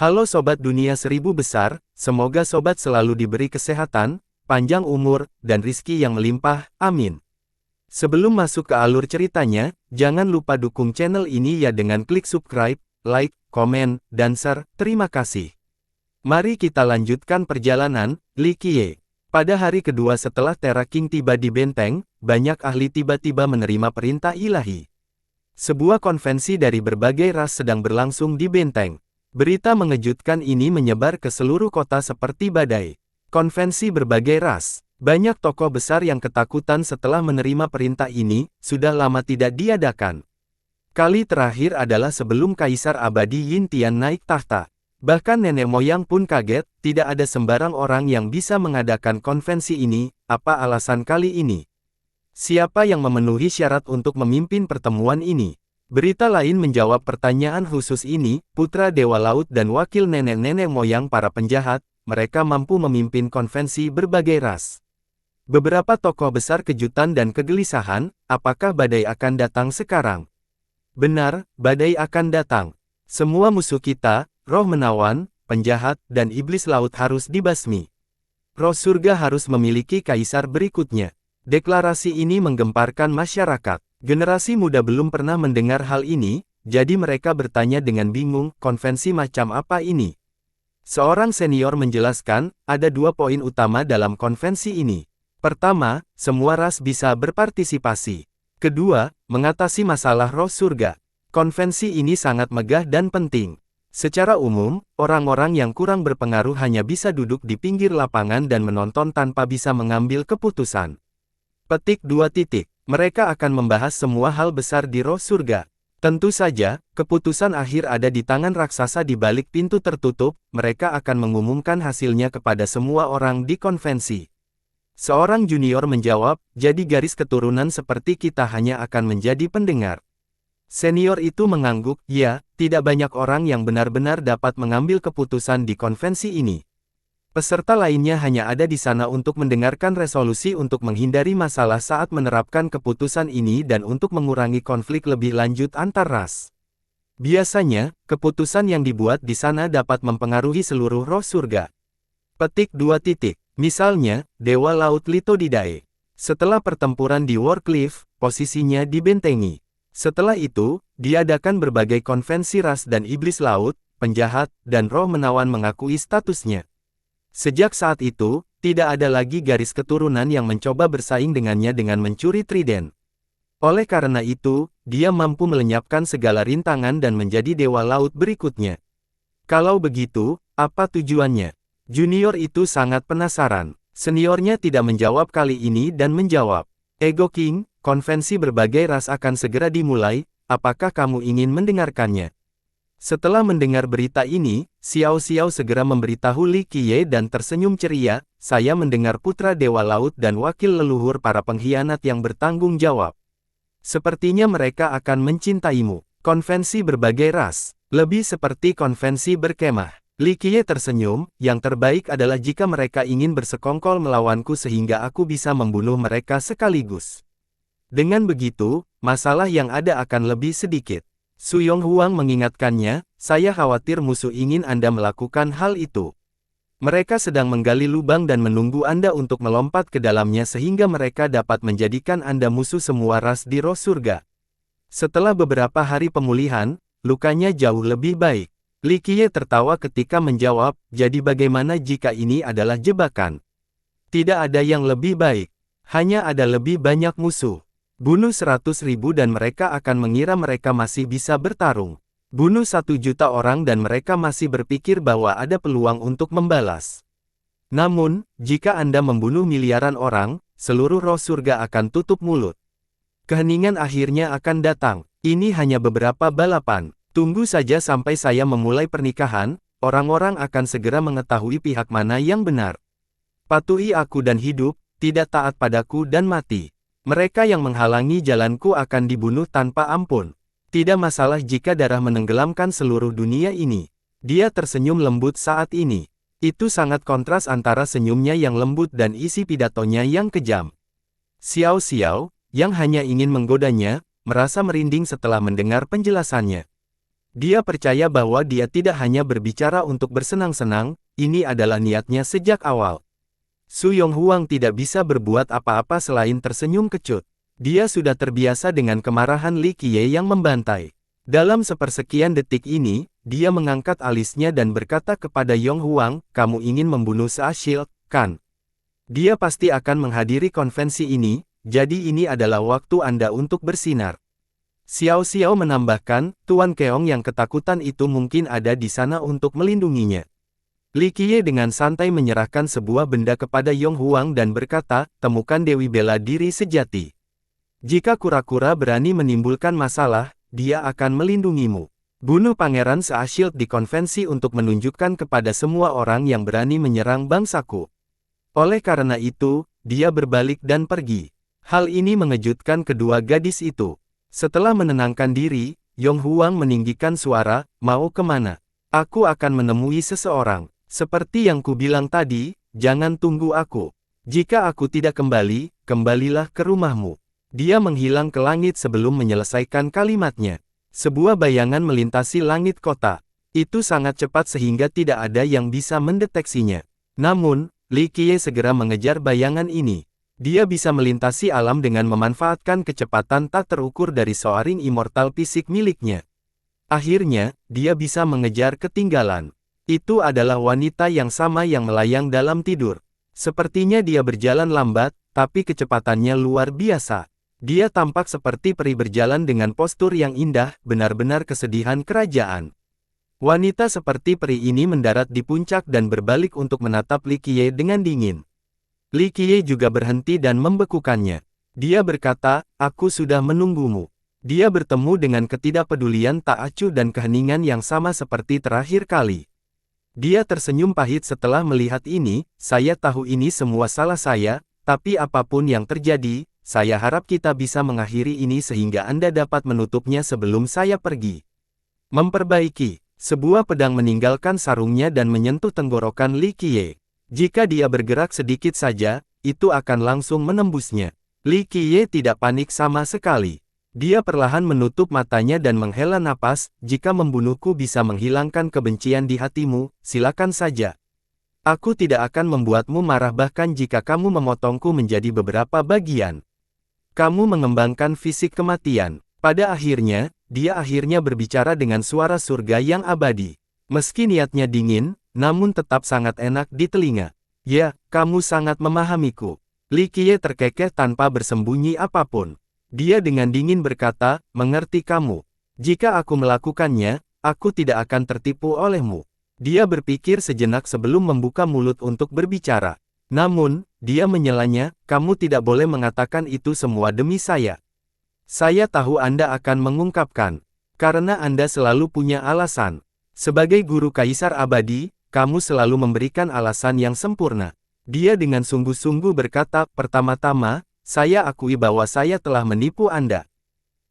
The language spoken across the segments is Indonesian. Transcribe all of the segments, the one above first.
Halo Sobat Dunia Seribu Besar, semoga Sobat selalu diberi kesehatan, panjang umur, dan rizki yang melimpah, amin. Sebelum masuk ke alur ceritanya, jangan lupa dukung channel ini ya dengan klik subscribe, like, komen, dan share, terima kasih. Mari kita lanjutkan perjalanan, Li Qiye. Pada hari kedua setelah Terra King tiba di benteng, banyak ahli tiba-tiba menerima perintah ilahi. Sebuah konvensi dari berbagai ras sedang berlangsung di benteng. Berita mengejutkan ini menyebar ke seluruh kota seperti badai. Konvensi berbagai ras. Banyak tokoh besar yang ketakutan setelah menerima perintah ini, sudah lama tidak diadakan. Kali terakhir adalah sebelum Kaisar Abadi Yin Tian naik tahta. Bahkan nenek moyang pun kaget, tidak ada sembarang orang yang bisa mengadakan konvensi ini, apa alasan kali ini? Siapa yang memenuhi syarat untuk memimpin pertemuan ini? Berita lain menjawab pertanyaan khusus ini, putra Dewa Laut dan wakil nenek-nenek moyang para penjahat, mereka mampu memimpin konvensi berbagai ras. Beberapa tokoh besar kejutan dan kegelisahan, apakah badai akan datang sekarang? Benar, badai akan datang. Semua musuh kita, roh menawan, penjahat, dan iblis laut harus dibasmi. Roh surga harus memiliki kaisar berikutnya. Deklarasi ini menggemparkan masyarakat. Generasi muda belum pernah mendengar hal ini, jadi mereka bertanya dengan bingung, konvensi macam apa ini? Seorang senior menjelaskan, ada 2 poin utama dalam konvensi ini. Pertama, semua ras bisa berpartisipasi. Kedua, mengatasi masalah roh surga. Konvensi ini sangat megah dan penting. Secara umum, orang-orang yang kurang berpengaruh hanya bisa duduk di pinggir lapangan dan menonton tanpa bisa mengambil keputusan. Petik 2. Mereka akan membahas semua hal besar di roh surga. Tentu saja, keputusan akhir ada di tangan raksasa di balik pintu tertutup, mereka akan mengumumkan hasilnya kepada semua orang di konvensi. Seorang junior menjawab, jadi garis keturunan seperti kita hanya akan menjadi pendengar. Senior itu mengangguk, ya, tidak banyak orang yang benar-benar dapat mengambil keputusan di konvensi ini. Peserta lainnya hanya ada di sana untuk mendengarkan resolusi untuk menghindari masalah saat menerapkan keputusan ini dan untuk mengurangi konflik lebih lanjut antar ras. Biasanya, keputusan yang dibuat di sana dapat mempengaruhi seluruh roh surga. Petik 2. Misalnya, Dewa Laut Litodidae. Setelah pertempuran di Warcliffe, posisinya dibentengi. Setelah itu, diadakan berbagai konvensi ras dan iblis laut, penjahat, dan roh menawan mengakui statusnya. Sejak saat itu, tidak ada lagi garis keturunan yang mencoba bersaing dengannya dengan mencuri trident. Oleh karena itu, dia mampu melenyapkan segala rintangan dan menjadi dewa laut berikutnya. Kalau begitu, apa tujuannya? Junior itu sangat penasaran. Seniornya tidak menjawab kali ini dan menjawab, Ego King, konvensi berbagai ras akan segera dimulai, apakah kamu ingin mendengarkannya? Setelah mendengar berita ini, Xiao Xiao segera memberitahu Li Qiye dan tersenyum ceria, saya mendengar putra Dewa Laut dan wakil leluhur para pengkhianat yang bertanggung jawab. Sepertinya mereka akan mencintaimu. Konvensi berbagai ras, lebih seperti konvensi berkemah. Li Qiye tersenyum, yang terbaik adalah jika mereka ingin bersekongkol melawanku sehingga aku bisa membunuh mereka sekaligus. Dengan begitu, masalah yang ada akan lebih sedikit. Su Yonghuang mengingatkannya, saya khawatir musuh ingin Anda melakukan hal itu. Mereka sedang menggali lubang dan menunggu Anda untuk melompat ke dalamnya sehingga mereka dapat menjadikan Anda musuh semua ras di roh surga. Setelah beberapa hari pemulihan, lukanya jauh lebih baik. Li Qiye tertawa ketika menjawab, jadi bagaimana jika ini adalah jebakan? Tidak ada yang lebih baik. Hanya ada lebih banyak musuh. Bunuh 100.000 dan mereka akan mengira mereka masih bisa bertarung. Bunuh 1 juta orang dan mereka masih berpikir bahwa ada peluang untuk membalas. Namun, jika Anda membunuh miliaran orang, seluruh roh surga akan tutup mulut. Keheningan akhirnya akan datang. Ini hanya beberapa balapan. Tunggu saja sampai saya memulai pernikahan, orang-orang akan segera mengetahui pihak mana yang benar. Patuhi aku dan hidup, tidak taat padaku dan mati. Mereka yang menghalangi jalanku akan dibunuh tanpa ampun. Tidak masalah jika darah menenggelamkan seluruh dunia ini. Dia tersenyum lembut saat ini. Itu sangat kontras antara senyumnya yang lembut dan isi pidatonya yang kejam. Xiao Xiao, yang hanya ingin menggodanya, merasa merinding setelah mendengar penjelasannya. Dia percaya bahwa dia tidak hanya berbicara untuk bersenang-senang, ini adalah niatnya sejak awal. Su Yonghuang tidak bisa berbuat apa-apa selain tersenyum kecut. Dia sudah terbiasa dengan kemarahan Li Qiye yang membantai. Dalam sepersekian detik ini, dia mengangkat alisnya dan berkata kepada Yonghuang, "Kamu ingin membunuh Seashil, kan? Dia pasti akan menghadiri konvensi ini, jadi ini adalah waktu Anda untuk bersinar." Xiao Xiao menambahkan, Tuan Keong yang ketakutan itu mungkin ada di sana untuk melindunginya. Li Qiye dengan santai menyerahkan sebuah benda kepada Yonghuang dan berkata, "Temukan Dewi Bela Diri Sejati. Jika kura-kura berani menimbulkan masalah, dia akan melindungimu. Bunuh Pangeran Seashil di konvensi untuk menunjukkan kepada semua orang yang berani menyerang bangsaku." Oleh karena itu, dia berbalik dan pergi. Hal ini mengejutkan kedua gadis itu. Setelah menenangkan diri, Yonghuang meninggikan suara, "Mau kemana? Aku akan menemui seseorang. Seperti yang kubilang tadi, jangan tunggu aku. Jika aku tidak kembali, kembalilah ke rumahmu." Dia menghilang ke langit sebelum menyelesaikan kalimatnya. Sebuah bayangan melintasi langit kota. Itu sangat cepat sehingga tidak ada yang bisa mendeteksinya. Namun, Li Qiye segera mengejar bayangan ini. Dia bisa melintasi alam dengan memanfaatkan kecepatan tak terukur dari soaring immortal fisik miliknya. Akhirnya, dia bisa mengejar ketinggalan. Itu adalah wanita yang sama yang melayang dalam tidur. Sepertinya dia berjalan lambat, tapi kecepatannya luar biasa. Dia tampak seperti peri berjalan dengan postur yang indah, benar-benar kesedihan kerajaan. Wanita seperti peri ini mendarat di puncak dan berbalik untuk menatap Li Qiye dengan dingin. Li Qiye juga berhenti dan membekukannya. Dia berkata, "Aku sudah menunggumu." Dia bertemu dengan ketidakpedulian tak acuh dan keheningan yang sama seperti terakhir kali. Dia tersenyum pahit setelah melihat ini, "Saya tahu ini semua salah saya, tapi apapun yang terjadi, saya harap kita bisa mengakhiri ini sehingga Anda dapat menutupnya sebelum saya pergi." Memperbaiki. Sebuah pedang meninggalkan sarungnya dan menyentuh tenggorokan Li Qiye. Jika dia bergerak sedikit saja, itu akan langsung menembusnya. Li Qiye tidak panik sama sekali. Dia perlahan menutup matanya dan menghela napas, "Jika membunuhku bisa menghilangkan kebencian di hatimu, silakan saja. Aku tidak akan membuatmu marah bahkan jika kamu memotongku menjadi beberapa bagian." Kamu mengembangkan fisik kematian. Pada akhirnya, dia akhirnya berbicara dengan suara surga yang abadi. Meski niatnya dingin, namun tetap sangat enak di telinga. "Ya, kamu sangat memahamiku." Li Qiye terkekeh tanpa bersembunyi apapun. Dia dengan dingin berkata, "Mengerti kamu. Jika aku melakukannya, aku tidak akan tertipu olehmu." Dia berpikir sejenak sebelum membuka mulut untuk berbicara. Namun, dia menyelanya, "Kamu tidak boleh mengatakan itu semua demi saya. Saya tahu Anda akan mengungkapkan. Karena Anda selalu punya alasan. Sebagai guru kaisar abadi, kamu selalu memberikan alasan yang sempurna." Dia dengan sungguh-sungguh berkata, "Pertama-tama, saya akui bahwa saya telah menipu Anda.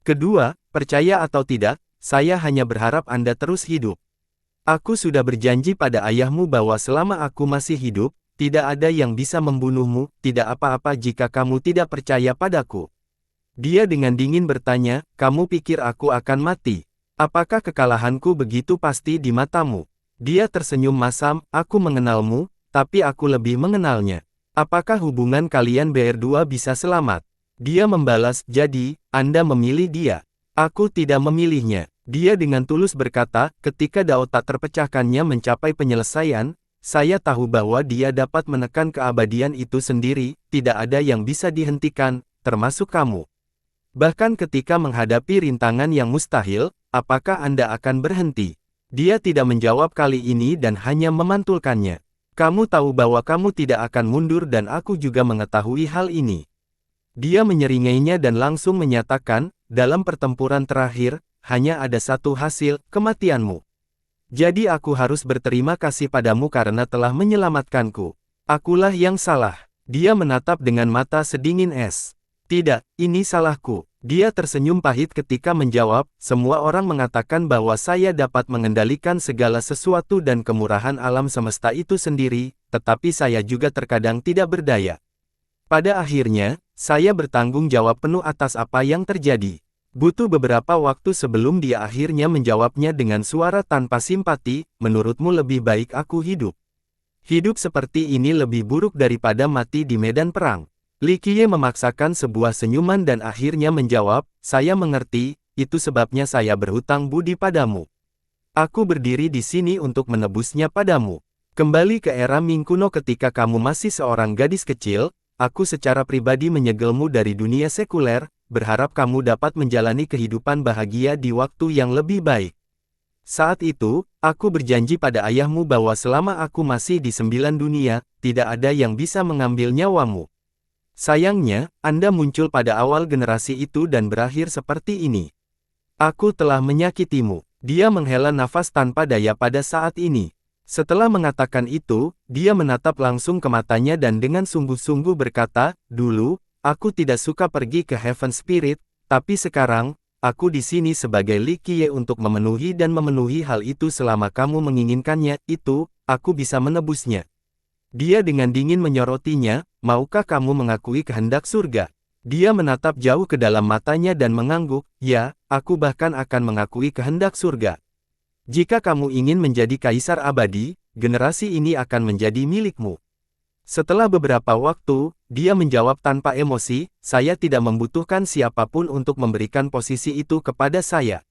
Kedua, percaya atau tidak, saya hanya berharap Anda terus hidup. Aku sudah berjanji pada ayahmu bahwa selama aku masih hidup, tidak ada yang bisa membunuhmu, tidak apa-apa jika kamu tidak percaya padaku." Dia dengan dingin bertanya, "Kamu pikir aku akan mati? Apakah kekalahanku begitu pasti di matamu?" Dia tersenyum masam, "Aku mengenalmu, tapi aku lebih mengenalnya. Apakah hubungan kalian berdua bisa selamat?" Dia membalas, "Jadi, Anda memilih dia. Aku tidak memilihnya." Dia dengan tulus berkata, "Ketika Dao tak terpecahkannya mencapai penyelesaian, saya tahu bahwa dia dapat menekan keabadian itu sendiri, tidak ada yang bisa dihentikan, termasuk kamu. Bahkan ketika menghadapi rintangan yang mustahil, apakah Anda akan berhenti?" Dia tidak menjawab kali ini dan hanya memantulkannya. "Kamu tahu bahwa kamu tidak akan mundur dan aku juga mengetahui hal ini." Dia menyeringainya dan langsung menyatakan, "Dalam pertempuran terakhir, hanya ada satu hasil, kematianmu. Jadi aku harus berterima kasih padamu karena telah menyelamatkanku. Akulah yang salah." Dia menatap dengan mata sedingin es. "Tidak, ini salahku." Dia tersenyum pahit ketika menjawab, "Semua orang mengatakan bahwa saya dapat mengendalikan segala sesuatu dan kemurahan alam semesta itu sendiri, tetapi saya juga terkadang tidak berdaya. Pada akhirnya, saya bertanggung jawab penuh atas apa yang terjadi. Butuh beberapa waktu sebelum dia akhirnya menjawabnya dengan suara tanpa simpati, menurutmu lebih baik aku hidup. Hidup seperti ini lebih buruk daripada mati di medan perang. Li Qiye memaksakan sebuah senyuman dan akhirnya menjawab, saya mengerti, itu sebabnya saya berhutang budi padamu. Aku berdiri di sini untuk menebusnya padamu. Kembali ke era Ming kuno ketika kamu masih seorang gadis kecil, aku secara pribadi menyegelmu dari dunia sekuler, berharap kamu dapat menjalani kehidupan bahagia di waktu yang lebih baik. Saat itu, aku berjanji pada ayahmu bahwa selama aku masih di 9 dunia, tidak ada yang bisa mengambil nyawamu. Sayangnya, Anda muncul pada awal generasi itu dan berakhir seperti ini. Aku telah menyakitimu. Dia menghela nafas tanpa daya pada saat ini. Setelah mengatakan itu, dia menatap langsung ke matanya dan dengan sungguh-sungguh berkata, dulu, aku tidak suka pergi ke Heaven Spirit, tapi sekarang, aku di sini sebagai Li Qiye untuk memenuhi hal itu selama kamu menginginkannya, itu, aku bisa menebusnya. Dia dengan dingin menyorotinya, maukah kamu mengakui kehendak surga? Dia menatap jauh ke dalam matanya dan mengangguk, ya, aku bahkan akan mengakui kehendak surga. Jika kamu ingin menjadi kaisar abadi, generasi ini akan menjadi milikmu. Setelah beberapa waktu, dia menjawab tanpa emosi, saya tidak membutuhkan siapapun untuk memberikan posisi itu kepada saya.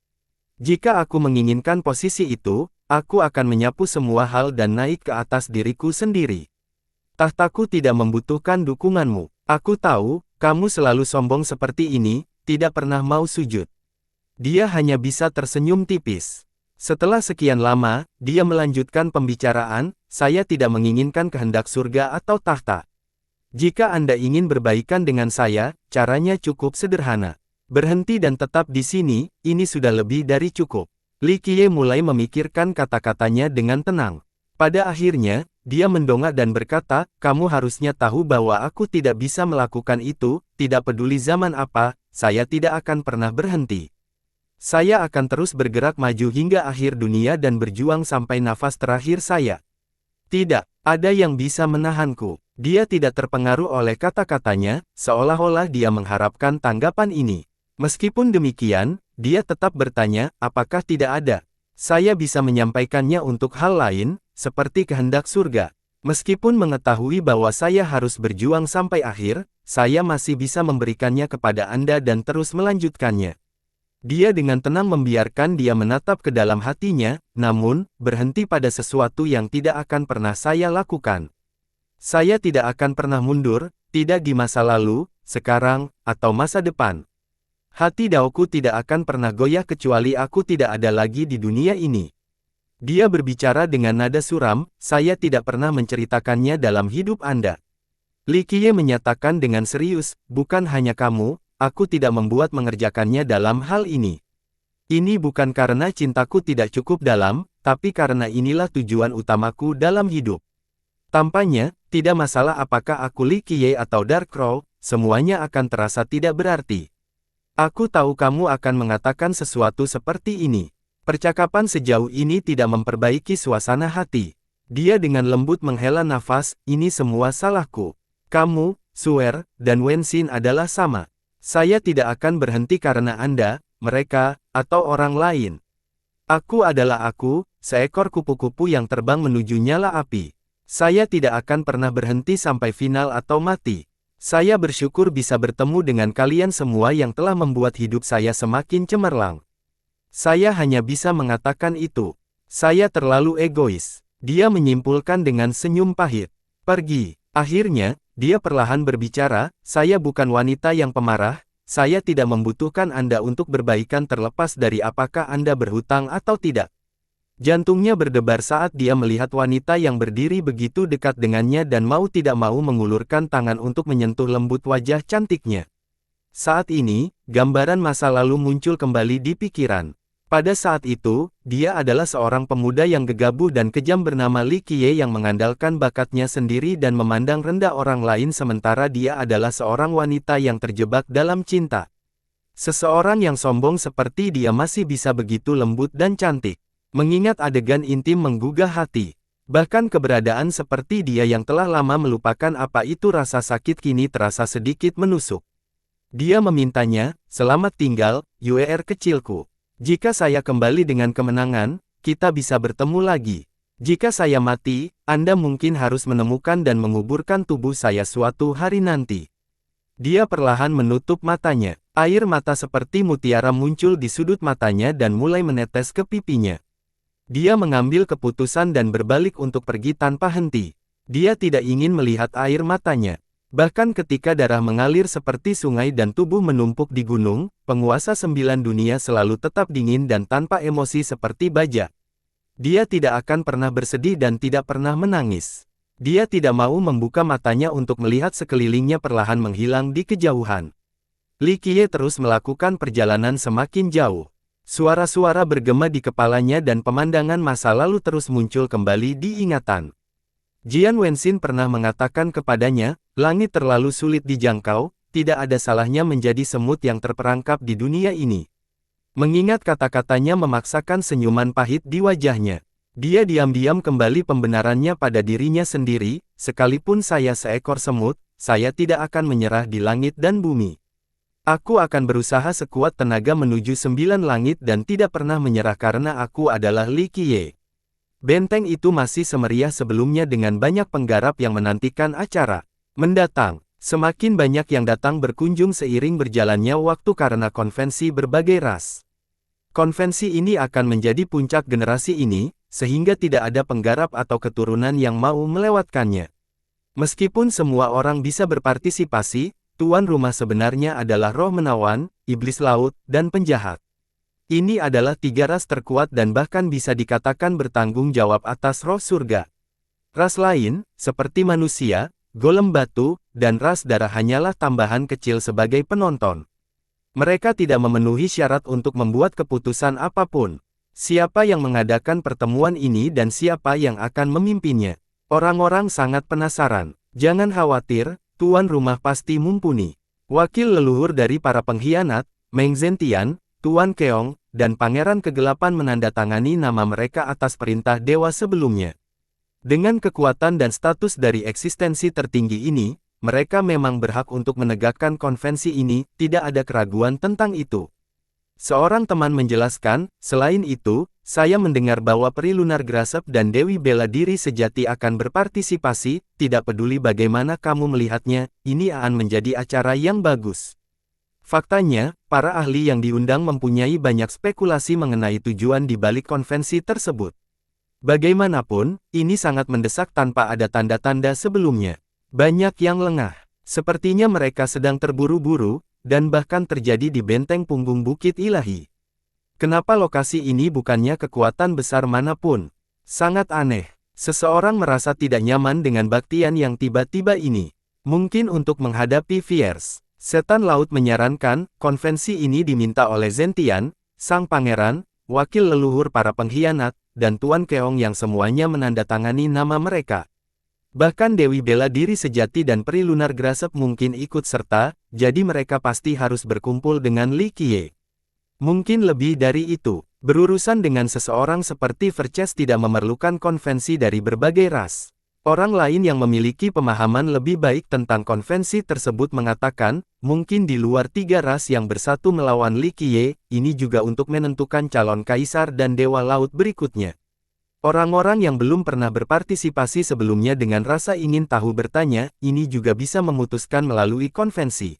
Jika aku menginginkan posisi itu, aku akan menyapu semua hal dan naik ke atas diriku sendiri. Tahtaku tidak membutuhkan dukunganmu. Aku tahu, kamu selalu sombong seperti ini, tidak pernah mau sujud. Dia hanya bisa tersenyum tipis. Setelah sekian lama, dia melanjutkan pembicaraan, saya tidak menginginkan kehendak surga atau tahta. Jika Anda ingin berbaikan dengan saya, caranya cukup sederhana. Berhenti dan tetap di sini, ini sudah lebih dari cukup. Li Qiye mulai memikirkan kata-katanya dengan tenang. Pada akhirnya, dia mendongak dan berkata, kamu harusnya tahu bahwa aku tidak bisa melakukan itu, tidak peduli zaman apa, saya tidak akan pernah berhenti. Saya akan terus bergerak maju hingga akhir dunia dan berjuang sampai nafas terakhir saya. Tidak ada yang bisa menahanku. Dia tidak terpengaruh oleh kata-katanya, seolah-olah dia mengharapkan tanggapan ini. Meskipun demikian, dia tetap bertanya, apakah tidak ada? Saya bisa menyampaikannya untuk hal lain, seperti kehendak surga. Meskipun mengetahui bahwa saya harus berjuang sampai akhir, saya masih bisa memberikannya kepada Anda dan terus melanjutkannya. Dia dengan tenang membiarkan dia menatap ke dalam hatinya, namun, berhenti pada sesuatu yang tidak akan pernah saya lakukan. Saya tidak akan pernah mundur, tidak di masa lalu, sekarang, atau masa depan. Hati Daoku tidak akan pernah goyah kecuali aku tidak ada lagi di dunia ini. Dia berbicara dengan nada suram, saya tidak pernah menceritakannya dalam hidup Anda. Li Qiye menyatakan dengan serius, bukan hanya kamu, aku tidak membuat mengerjakannya dalam hal ini. Ini bukan karena cintaku tidak cukup dalam, tapi karena inilah tujuan utamaku dalam hidup. Tampaknya, tidak masalah apakah aku Li Qiye atau Dark Crow, semuanya akan terasa tidak berarti. Aku tahu kamu akan mengatakan sesuatu seperti ini. Percakapan sejauh ini tidak memperbaiki suasana hati. Dia dengan lembut menghela nafas, ini semua salahku. Kamu, Suer, dan Wenxin adalah sama. Saya tidak akan berhenti karena Anda, mereka, atau orang lain. Aku adalah aku, seekor kupu-kupu yang terbang menuju nyala api. Saya tidak akan pernah berhenti sampai final atau mati. Saya bersyukur bisa bertemu dengan kalian semua yang telah membuat hidup saya semakin cemerlang. Saya hanya bisa mengatakan itu. Saya terlalu egois. Dia menyimpulkan dengan senyum pahit. Pergi. Akhirnya, dia perlahan berbicara, saya bukan wanita yang pemarah, saya tidak membutuhkan Anda untuk berbaikan terlepas dari apakah Anda berhutang atau tidak. Jantungnya berdebar saat dia melihat wanita yang berdiri begitu dekat dengannya dan mau tidak mau mengulurkan tangan untuk menyentuh lembut wajah cantiknya. Saat ini, gambaran masa lalu muncul kembali di pikiran. Pada saat itu, dia adalah seorang pemuda yang gegabah dan kejam bernama Li Qiye yang mengandalkan bakatnya sendiri dan memandang rendah orang lain sementara dia adalah seorang wanita yang terjebak dalam cinta. Seseorang yang sombong seperti dia masih bisa begitu lembut dan cantik. Mengingat adegan intim menggugah hati. Bahkan keberadaan seperti dia yang telah lama melupakan apa itu rasa sakit kini terasa sedikit menusuk. Dia memintanya, "Selamat tinggal, Yuer kecilku. Jika saya kembali dengan kemenangan, kita bisa bertemu lagi. Jika saya mati, Anda mungkin harus menemukan dan menguburkan tubuh saya suatu hari nanti." Dia perlahan menutup matanya. Air mata seperti mutiara muncul di sudut matanya dan mulai menetes ke pipinya. Dia mengambil keputusan dan berbalik untuk pergi tanpa henti. Dia tidak ingin melihat air matanya. Bahkan ketika darah mengalir seperti sungai dan tubuh menumpuk di gunung, penguasa 9 dunia selalu tetap dingin dan tanpa emosi seperti baja. Dia tidak akan pernah bersedih dan tidak pernah menangis. Dia tidak mau membuka matanya untuk melihat sekelilingnya perlahan menghilang di kejauhan. Li Qiye terus melakukan perjalanan semakin jauh. Suara-suara bergema di kepalanya dan pemandangan masa lalu terus muncul kembali di ingatan. Jian Wenxin pernah mengatakan kepadanya, langit terlalu sulit dijangkau, tidak ada salahnya menjadi semut yang terperangkap di dunia ini. Mengingat kata-katanya memaksakan senyuman pahit di wajahnya. Dia diam-diam kembali pembenarannya pada dirinya sendiri, sekalipun saya seekor semut, saya tidak akan menyerah di langit dan bumi. Aku akan berusaha sekuat tenaga menuju 9 langit dan tidak pernah menyerah karena aku adalah Li Qiye. Benteng itu masih semeriah sebelumnya dengan banyak penggarap yang menantikan acara mendatang. Semakin banyak yang datang berkunjung seiring berjalannya waktu karena konvensi berbagai ras. Konvensi ini akan menjadi puncak generasi ini, sehingga tidak ada penggarap atau keturunan yang mau melewatkannya. Meskipun semua orang bisa berpartisipasi, tuan rumah sebenarnya adalah roh menawan, iblis laut, dan penjahat. Ini adalah 3 ras terkuat dan bahkan bisa dikatakan bertanggung jawab atas roh surga. Ras lain, seperti manusia, golem batu, dan ras darah hanyalah tambahan kecil sebagai penonton. Mereka tidak memenuhi syarat untuk membuat keputusan apapun. Siapa yang mengadakan pertemuan ini dan siapa yang akan memimpinnya? Orang-orang sangat penasaran. Jangan khawatir, tuan rumah pasti mumpuni. Wakil leluhur dari para pengkhianat, Meng Zentian, Tuan Keong, dan Pangeran Kegelapan menandatangani nama mereka atas perintah dewa sebelumnya. Dengan kekuatan dan status dari eksistensi tertinggi ini, mereka memang berhak untuk menegakkan konvensi ini, tidak ada keraguan tentang itu. Seorang teman menjelaskan, selain itu, saya mendengar bahwa Peri Lunar Grasep dan Dewi Bela Diri Sejati akan berpartisipasi, tidak peduli bagaimana kamu melihatnya, ini akan menjadi acara yang bagus. Faktanya, para ahli yang diundang mempunyai banyak spekulasi mengenai tujuan di balik konvensi tersebut. Bagaimanapun, ini sangat mendesak tanpa ada tanda-tanda sebelumnya. Banyak yang lengah. Sepertinya mereka sedang terburu-buru, dan bahkan terjadi di benteng punggung Bukit Ilahi. Kenapa lokasi ini bukannya kekuatan besar manapun? Sangat aneh. Seseorang merasa tidak nyaman dengan baktian yang tiba-tiba ini. Mungkin untuk menghadapi Fierce. Setan Laut menyarankan, konvensi ini diminta oleh Zentian, sang pangeran, wakil leluhur para pengkhianat, dan Tuan Keong yang semuanya menandatangani nama mereka. Bahkan Dewi Bela Diri Sejati dan Peri Lunar Grasep mungkin ikut serta, jadi mereka pasti harus berkumpul dengan Li Qiye. Mungkin lebih dari itu, berurusan dengan seseorang seperti Verces tidak memerlukan konvensi dari berbagai ras. Orang lain yang memiliki pemahaman lebih baik tentang konvensi tersebut mengatakan, mungkin di luar 3 ras yang bersatu melawan Li Qiye, ini juga untuk menentukan calon kaisar dan dewa laut berikutnya. Orang-orang yang belum pernah berpartisipasi sebelumnya dengan rasa ingin tahu bertanya, ini juga bisa memutuskan melalui konvensi.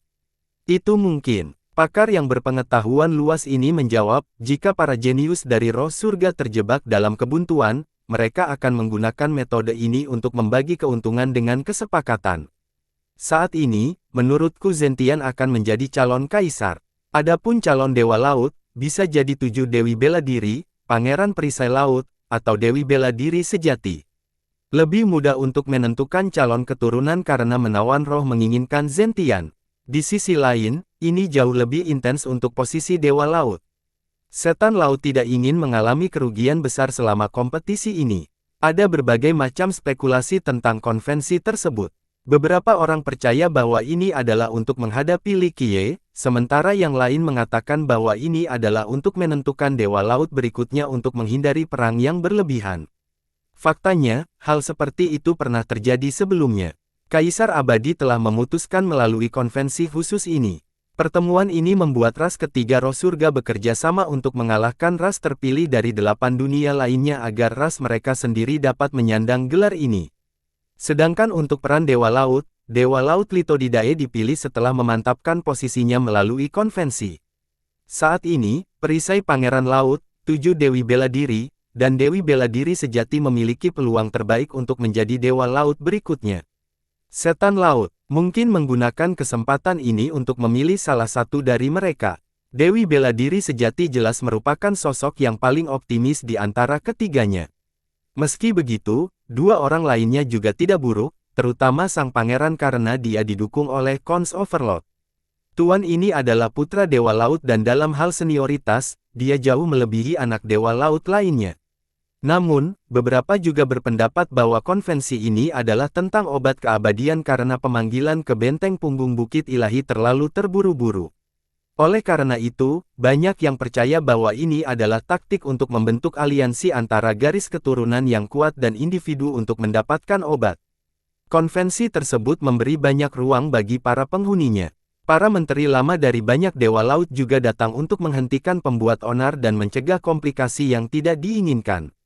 Itu mungkin. Pakar yang berpengetahuan luas ini menjawab, jika para jenius dari roh surga terjebak dalam kebuntuan, mereka akan menggunakan metode ini untuk membagi keuntungan dengan kesepakatan. Saat ini, menurutku Zentian akan menjadi calon kaisar. Adapun calon dewa laut, bisa jadi 7 Dewi Bela Diri, Pangeran Perisai Laut, atau Dewi Bela Diri Sejati. Lebih mudah untuk menentukan calon keturunan karena menawan roh menginginkan Zentian. Di sisi lain, ini jauh lebih intens untuk posisi dewa laut. Setan Laut tidak ingin mengalami kerugian besar selama kompetisi ini. Ada berbagai macam spekulasi tentang konvensi tersebut. Beberapa orang percaya bahwa ini adalah untuk menghadapi Li Qiye, sementara yang lain mengatakan bahwa ini adalah untuk menentukan dewa laut berikutnya untuk menghindari perang yang berlebihan. Faktanya, hal seperti itu pernah terjadi sebelumnya. Kaisar Abadi telah memutuskan melalui konvensi khusus ini. Pertemuan ini membuat ras ketiga roh surga bekerja sama untuk mengalahkan ras terpilih dari 8 dunia lainnya agar ras mereka sendiri dapat menyandang gelar ini. Sedangkan untuk peran Dewa Laut Litodidae dipilih setelah memantapkan posisinya melalui konvensi. Saat ini, perisai Pangeran Laut, 7 Dewi Bela Diri, dan Dewi Bela Diri sejati memiliki peluang terbaik untuk menjadi Dewa Laut berikutnya. Setan Laut mungkin menggunakan kesempatan ini untuk memilih salah satu dari mereka. Dewi Bela Diri sejati jelas merupakan sosok yang paling optimis di antara ketiganya. Meski begitu, dua orang lainnya juga tidak buruk, terutama sang pangeran karena dia didukung oleh Cons Overlord. Tuan ini adalah putra Dewa Laut dan dalam hal senioritas, dia jauh melebihi anak Dewa Laut lainnya. Namun, beberapa juga berpendapat bahwa konvensi ini adalah tentang obat keabadian karena pemanggilan ke benteng punggung Bukit Ilahi terlalu terburu-buru. Oleh karena itu, banyak yang percaya bahwa ini adalah taktik untuk membentuk aliansi antara garis keturunan yang kuat dan individu untuk mendapatkan obat. Konvensi tersebut memberi banyak ruang bagi para penghuninya. Para menteri lama dari banyak Dewa Laut juga datang untuk menghentikan pembuat onar dan mencegah komplikasi yang tidak diinginkan.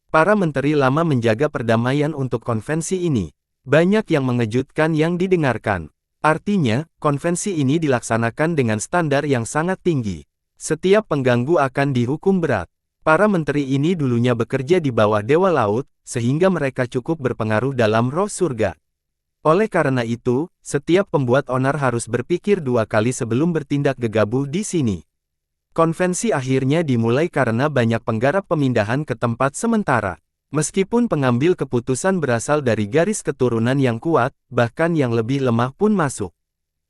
Para menteri lama menjaga perdamaian untuk konvensi ini. Banyak yang mengejutkan yang didengarkan. Artinya, konvensi ini dilaksanakan dengan standar yang sangat tinggi. Setiap pengganggu akan dihukum berat. Para menteri ini dulunya bekerja di bawah Dewa Laut, sehingga mereka cukup berpengaruh dalam roh surga. Oleh karena itu, setiap pembuat onar harus berpikir dua kali sebelum bertindak gegabah di sini. Konvensi akhirnya dimulai karena banyak penggarap pemindahan ke tempat sementara. Meskipun pengambil keputusan berasal dari garis keturunan yang kuat, bahkan yang lebih lemah pun masuk.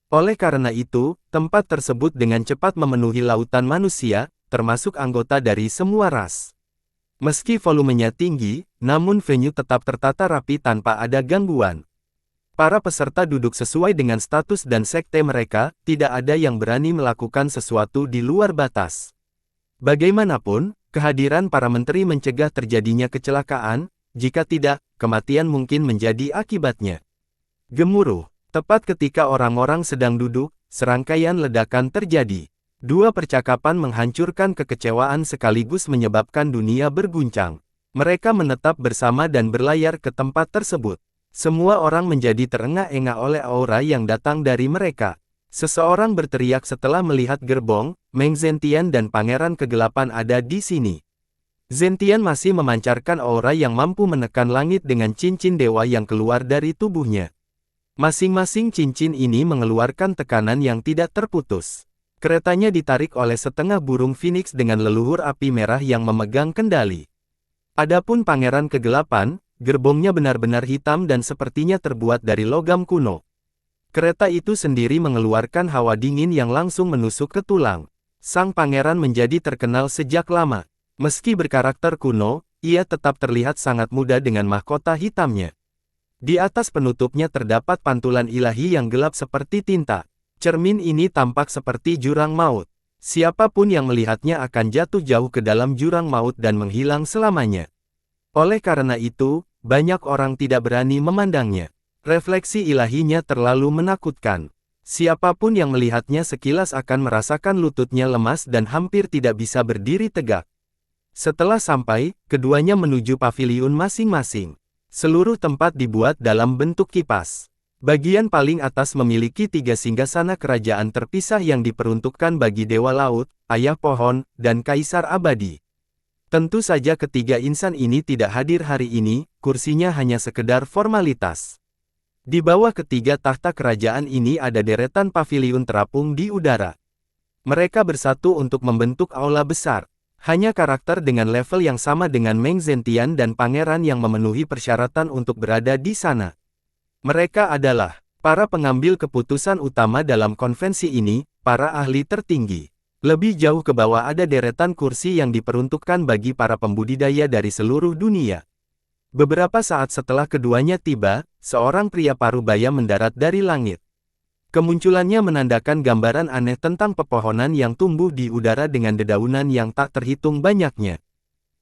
Oleh karena itu, tempat tersebut dengan cepat memenuhi lautan manusia, termasuk anggota dari semua ras. Meski volumenya tinggi, namun venue tetap tertata rapi tanpa ada gangguan. Para peserta duduk sesuai dengan status dan sekte mereka, tidak ada yang berani melakukan sesuatu di luar batas. Bagaimanapun, kehadiran para menteri mencegah terjadinya kecelakaan, jika tidak, kematian mungkin menjadi akibatnya. Gemuruh, tepat ketika orang-orang sedang duduk, serangkaian ledakan terjadi. Dua percakapan menghancurkan kekecewaan sekaligus menyebabkan dunia berguncang. Mereka menetap bersama dan berlayar ke tempat tersebut. Semua orang menjadi terengah-engah oleh aura yang datang dari mereka. Seseorang berteriak setelah melihat gerbong, Meng Zentian dan Pangeran Kegelapan ada di sini. Zentian masih memancarkan aura yang mampu menekan langit dengan cincin dewa yang keluar dari tubuhnya. Masing-masing cincin ini mengeluarkan tekanan yang tidak terputus. Keretanya ditarik oleh setengah burung Phoenix dengan leluhur api merah yang memegang kendali. Adapun Pangeran Kegelapan, gerbongnya benar-benar hitam dan sepertinya terbuat dari logam kuno. Kereta itu sendiri mengeluarkan hawa dingin yang langsung menusuk ke tulang. Sang pangeran menjadi terkenal sejak lama. Meski berkarakter kuno, ia tetap terlihat sangat muda dengan mahkota hitamnya. Di atas penutupnya terdapat pantulan ilahi yang gelap seperti tinta. Cermin ini tampak seperti jurang maut. Siapapun yang melihatnya akan jatuh jauh ke dalam jurang maut dan menghilang selamanya. Oleh karena itu, banyak orang tidak berani memandangnya. Refleksi ilahinya terlalu menakutkan. Siapapun yang melihatnya sekilas akan merasakan lututnya lemas dan hampir tidak bisa berdiri tegak. Setelah sampai, keduanya menuju paviliun masing-masing. Seluruh tempat dibuat dalam bentuk kipas. Bagian paling atas memiliki 3 singgasana kerajaan terpisah yang diperuntukkan bagi Dewa Laut, Ayah Pohon, dan Kaisar Abadi. Tentu saja ketiga insan ini tidak hadir hari ini, kursinya hanya sekedar formalitas. Di bawah ketiga tahta kerajaan ini ada deretan paviliun terapung di udara. Mereka bersatu untuk membentuk aula besar. Hanya karakter dengan level yang sama dengan Meng Zentian dan Pangeran yang memenuhi persyaratan untuk berada di sana. Mereka adalah para pengambil keputusan utama dalam konvensi ini, para ahli tertinggi. Lebih jauh ke bawah ada deretan kursi yang diperuntukkan bagi para pembudidaya dari seluruh dunia. Beberapa saat setelah keduanya tiba, seorang pria parubaya mendarat dari langit. Kemunculannya menandakan gambaran aneh tentang pepohonan yang tumbuh di udara dengan dedaunan yang tak terhitung banyaknya.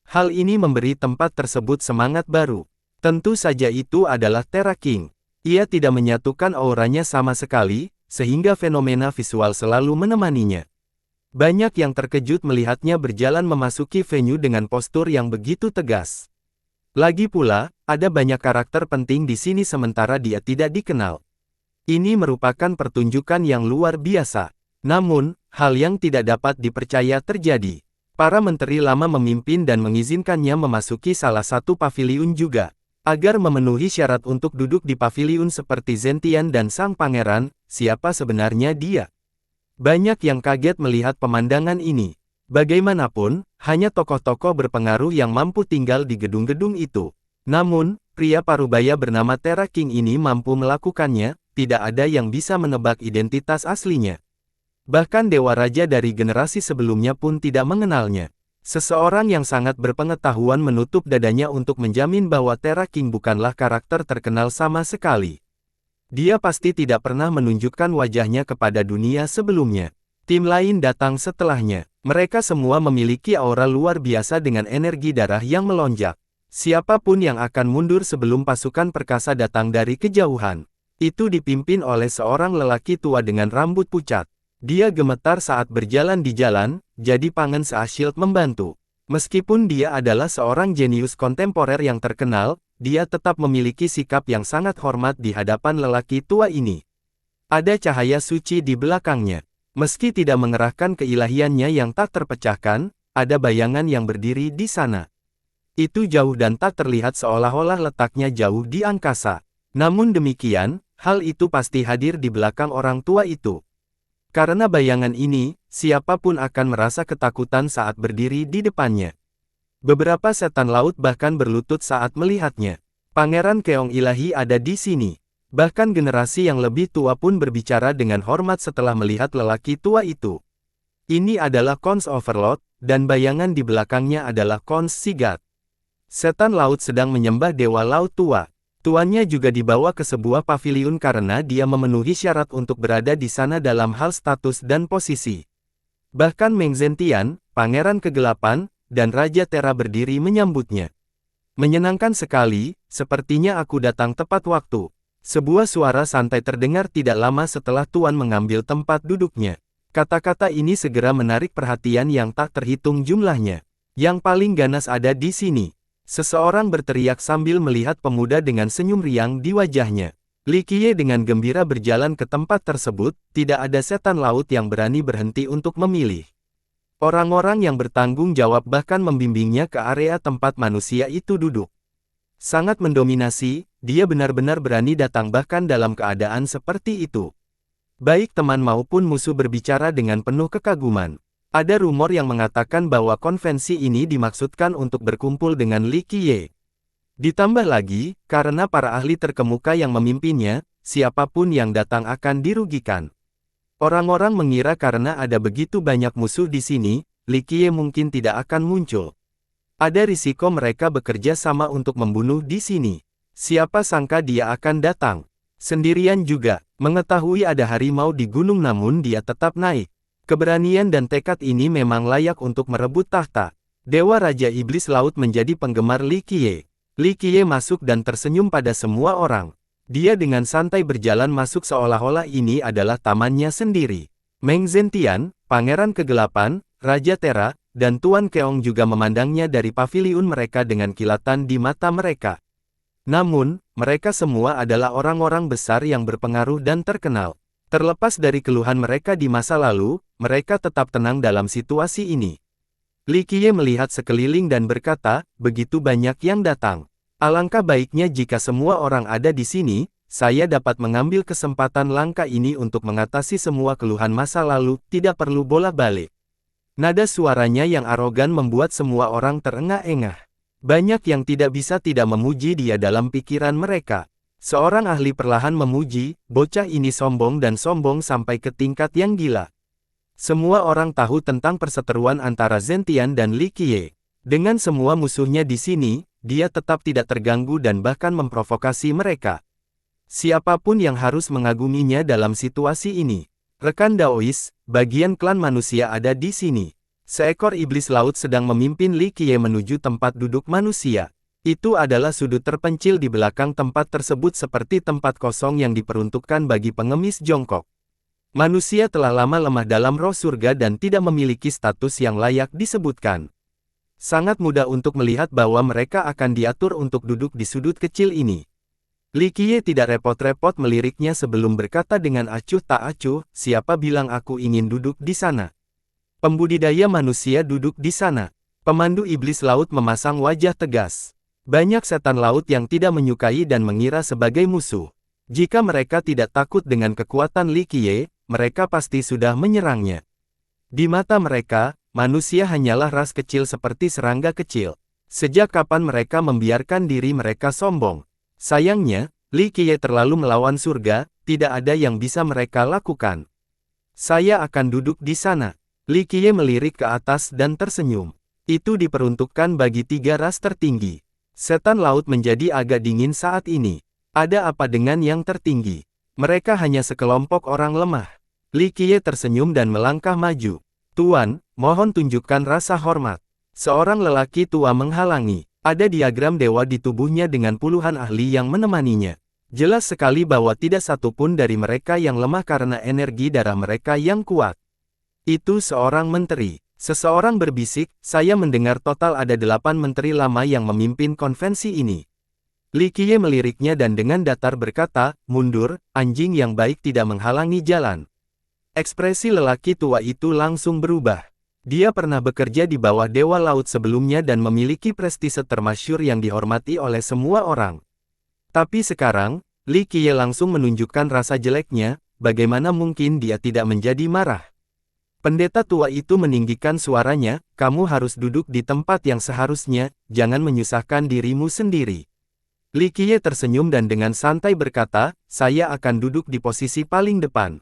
Hal ini memberi tempat tersebut semangat baru. Tentu saja itu adalah Terra King. Ia tidak menyatukan auranya sama sekali, sehingga fenomena visual selalu menemaninya. Banyak yang terkejut melihatnya berjalan memasuki venue dengan postur yang begitu tegas. Lagi pula, ada banyak karakter penting di sini sementara dia tidak dikenal. Ini merupakan pertunjukan yang luar biasa. Namun, hal yang tidak dapat dipercaya terjadi. Para menteri lama memimpin dan mengizinkannya memasuki salah satu paviliun juga. Agar memenuhi syarat untuk duduk di paviliun seperti Zentian dan sang pangeran, siapa sebenarnya dia? Banyak yang kaget melihat pemandangan ini. Bagaimanapun, hanya tokoh-tokoh berpengaruh yang mampu tinggal di gedung-gedung itu. Namun, pria parubaya bernama Terra King ini mampu melakukannya, tidak ada yang bisa menebak identitas aslinya. Bahkan Dewa Raja dari generasi sebelumnya pun tidak mengenalnya. Seseorang yang sangat berpengetahuan menutup dadanya untuk menjamin bahwa Terra King bukanlah karakter terkenal sama sekali. Dia pasti tidak pernah menunjukkan wajahnya kepada dunia sebelumnya. Tim lain datang setelahnya. Mereka semua memiliki aura luar biasa dengan energi darah yang melonjak. Siapapun yang akan mundur sebelum pasukan perkasa datang dari kejauhan. Itu dipimpin oleh seorang lelaki tua dengan rambut pucat. Dia gemetar saat berjalan di jalan, jadi Pangen Seashield membantu. Meskipun dia adalah seorang jenius kontemporer yang terkenal, dia tetap memiliki sikap yang sangat hormat di hadapan lelaki tua ini. Ada cahaya suci di belakangnya. Meski tidak mengerahkan keilahiannya yang tak terpecahkan, ada bayangan yang berdiri di sana. Itu jauh dan tak terlihat seolah-olah letaknya jauh di angkasa. Namun demikian, hal itu pasti hadir di belakang orang tua itu. Karena bayangan ini, siapapun akan merasa ketakutan saat berdiri di depannya. Beberapa setan laut bahkan berlutut saat melihatnya. Pangeran Keong Ilahi ada di sini. Bahkan generasi yang lebih tua pun berbicara dengan hormat setelah melihat lelaki tua itu. Ini adalah Khons Overlord, dan bayangan di belakangnya adalah Khons Sigat. Setan laut sedang menyembah Dewa Laut Tua. Tuannya juga dibawa ke sebuah paviliun karena dia memenuhi syarat untuk berada di sana dalam hal status dan posisi. Bahkan Meng Zentian, Pangeran Kegelapan, dan Raja Terra berdiri menyambutnya. Menyenangkan sekali, sepertinya aku datang tepat waktu. Sebuah suara santai terdengar tidak lama setelah Tuan mengambil tempat duduknya. Kata-kata ini segera menarik perhatian yang tak terhitung jumlahnya. Yang paling ganas ada di sini. Seseorang berteriak sambil melihat pemuda dengan senyum riang di wajahnya. Li Qiye dengan gembira berjalan ke tempat tersebut, tidak ada setan laut yang berani berhenti untuk memilih. Orang-orang yang bertanggung jawab bahkan membimbingnya ke area tempat manusia itu duduk. Sangat mendominasi, dia benar-benar berani datang bahkan dalam keadaan seperti itu. Baik teman maupun musuh berbicara dengan penuh kekaguman. Ada rumor yang mengatakan bahwa konvensi ini dimaksudkan untuk berkumpul dengan Li Qiye. Ditambah lagi, karena para ahli terkemuka yang memimpinnya, siapapun yang datang akan dirugikan. Orang-orang mengira karena ada begitu banyak musuh di sini, Li Qiye mungkin tidak akan muncul. Ada risiko mereka bekerja sama untuk membunuh di sini. Siapa sangka dia akan datang. Sendirian juga, mengetahui ada harimau di gunung namun dia tetap naik. Keberanian dan tekad ini memang layak untuk merebut tahta. Dewa Raja Iblis Laut menjadi penggemar Li Qiye. Li Qiye masuk dan tersenyum pada semua orang. Dia dengan santai berjalan masuk seolah-olah ini adalah tamannya sendiri. Meng Zentian, Pangeran Kegelapan, Raja Terra, dan Tuan Keong juga memandangnya dari paviliun mereka dengan kilatan di mata mereka. Namun, mereka semua adalah orang-orang besar yang berpengaruh dan terkenal. Terlepas dari keluhan mereka di masa lalu, mereka tetap tenang dalam situasi ini. Li Qiye melihat sekeliling dan berkata, begitu banyak yang datang. Alangkah baiknya jika semua orang ada di sini, saya dapat mengambil kesempatan langka ini untuk mengatasi semua keluhan masa lalu, tidak perlu bolak-balik. Nada suaranya yang arogan membuat semua orang terengah-engah. Banyak yang tidak bisa tidak memuji dia dalam pikiran mereka. Seorang ahli perlahan memuji, bocah ini sombong dan sombong sampai ke tingkat yang gila. Semua orang tahu tentang perseteruan antara Zentian dan Li Qiye. Dengan semua musuhnya di sini, dia tetap tidak terganggu dan bahkan memprovokasi mereka. Siapapun yang harus mengaguminya dalam situasi ini. Rekan Daois, bagian klan manusia ada di sini. Seekor iblis laut sedang memimpin Li Qiye menuju tempat duduk manusia. Itu adalah sudut terpencil di belakang tempat tersebut seperti tempat kosong yang diperuntukkan bagi pengemis jongkok. Manusia telah lama lemah dalam roh surga dan tidak memiliki status yang layak disebutkan. Sangat mudah untuk melihat bahwa mereka akan diatur untuk duduk di sudut kecil ini. Li Qiye tidak repot-repot meliriknya sebelum berkata dengan acuh tak acuh, siapa bilang aku ingin duduk di sana? Pembudidaya manusia duduk di sana. Pemandu iblis laut memasang wajah tegas. Banyak setan laut yang tidak menyukai dan mengira sebagai musuh. Jika mereka tidak takut dengan kekuatan Li Qiye, mereka pasti sudah menyerangnya. Di mata mereka, manusia hanyalah ras kecil seperti serangga kecil. Sejak kapan mereka membiarkan diri mereka sombong? Sayangnya, Li Qiye terlalu melawan surga, tidak ada yang bisa mereka lakukan. Saya akan duduk di sana. Li Qiye melirik ke atas dan tersenyum. Itu diperuntukkan bagi 3 ras tertinggi. Setan laut menjadi agak dingin saat ini. Ada apa dengan yang tertinggi? Mereka hanya sekelompok orang lemah. Li Qiye tersenyum dan melangkah maju. Tuan, mohon tunjukkan rasa hormat. Seorang lelaki tua menghalangi. Ada diagram dewa di tubuhnya dengan puluhan ahli yang menemaninya. Jelas sekali bahwa tidak satu pun dari mereka yang lemah karena energi darah mereka yang kuat. Itu seorang menteri. Seseorang berbisik, saya mendengar total ada 8 menteri lama yang memimpin konvensi ini. Li Qiye meliriknya dan dengan datar berkata, mundur, anjing yang baik tidak menghalangi jalan. Ekspresi lelaki tua itu langsung berubah. Dia pernah bekerja di bawah Dewa Laut sebelumnya dan memiliki prestise termasyhur yang dihormati oleh semua orang. Tapi sekarang, Li Qiye langsung menunjukkan rasa jeleknya, bagaimana mungkin dia tidak menjadi marah. Pendeta tua itu meninggikan suaranya, kamu harus duduk di tempat yang seharusnya, jangan menyusahkan dirimu sendiri. Li Qiye tersenyum dan dengan santai berkata, saya akan duduk di posisi paling depan.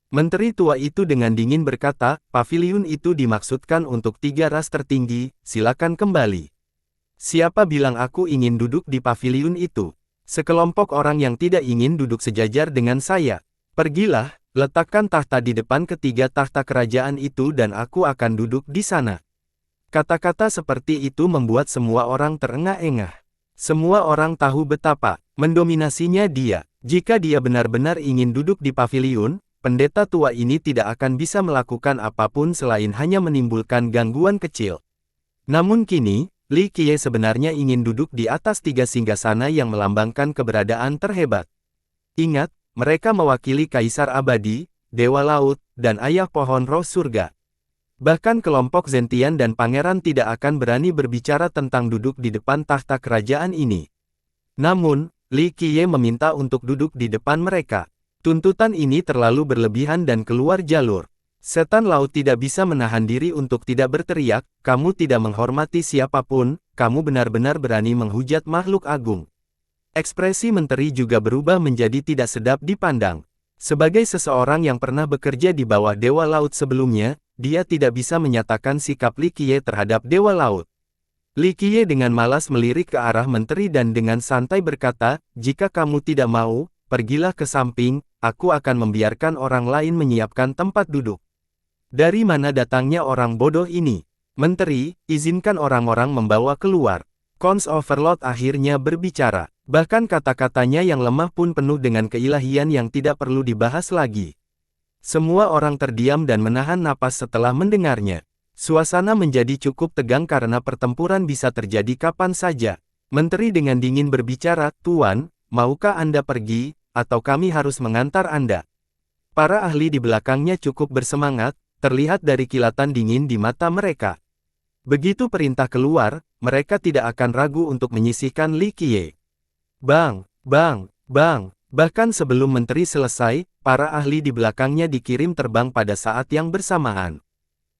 Menteri tua itu dengan dingin berkata, paviliun itu dimaksudkan untuk 3 ras tertinggi, silakan kembali. Siapa bilang aku ingin duduk di paviliun itu? Sekelompok orang yang tidak ingin duduk sejajar dengan saya. Pergilah, letakkan tahta di depan ketiga tahta kerajaan itu dan aku akan duduk di sana. Kata-kata seperti itu membuat semua orang terengah-engah. Semua orang tahu betapa mendominasinya dia. Jika dia benar-benar ingin duduk di paviliun, pendeta tua ini tidak akan bisa melakukan apapun selain hanya menimbulkan gangguan kecil. Namun kini, Li Qiye sebenarnya ingin duduk di atas 3 singgasana yang melambangkan keberadaan terhebat. Ingat, mereka mewakili Kaisar Abadi, Dewa Laut, dan Ayah Pohon Roh Surga. Bahkan kelompok Zentian dan Pangeran tidak akan berani berbicara tentang duduk di depan tahta kerajaan ini. Namun, Li Qiye meminta untuk duduk di depan mereka. Tuntutan ini terlalu berlebihan dan keluar jalur. Setan laut tidak bisa menahan diri untuk tidak berteriak, kamu tidak menghormati siapapun, kamu benar-benar berani menghujat makhluk agung. Ekspresi menteri juga berubah menjadi tidak sedap dipandang. Sebagai seseorang yang pernah bekerja di bawah Dewa Laut sebelumnya, dia tidak bisa menyatakan sikap Li Qiye terhadap Dewa Laut. Li Qiye dengan malas melirik ke arah menteri dan dengan santai berkata, jika kamu tidak mau, pergilah ke samping, aku akan membiarkan orang lain menyiapkan tempat duduk. Dari mana datangnya orang bodoh ini? Menteri, izinkan orang-orang membawa keluar. Cons Overlord akhirnya berbicara. Bahkan kata-katanya yang lemah pun penuh dengan keilahian yang tidak perlu dibahas lagi. Semua orang terdiam dan menahan napas setelah mendengarnya. Suasana menjadi cukup tegang karena pertempuran bisa terjadi kapan saja. Menteri dengan dingin berbicara, Tuan, maukah Anda pergi, atau kami harus mengantar Anda? Para ahli di belakangnya cukup bersemangat, terlihat dari kilatan dingin di mata mereka. Begitu perintah keluar, mereka tidak akan ragu untuk menyisihkan Li Qiye. Bang, bang, bang. Bahkan sebelum menteri selesai, para ahli di belakangnya dikirim terbang pada saat yang bersamaan.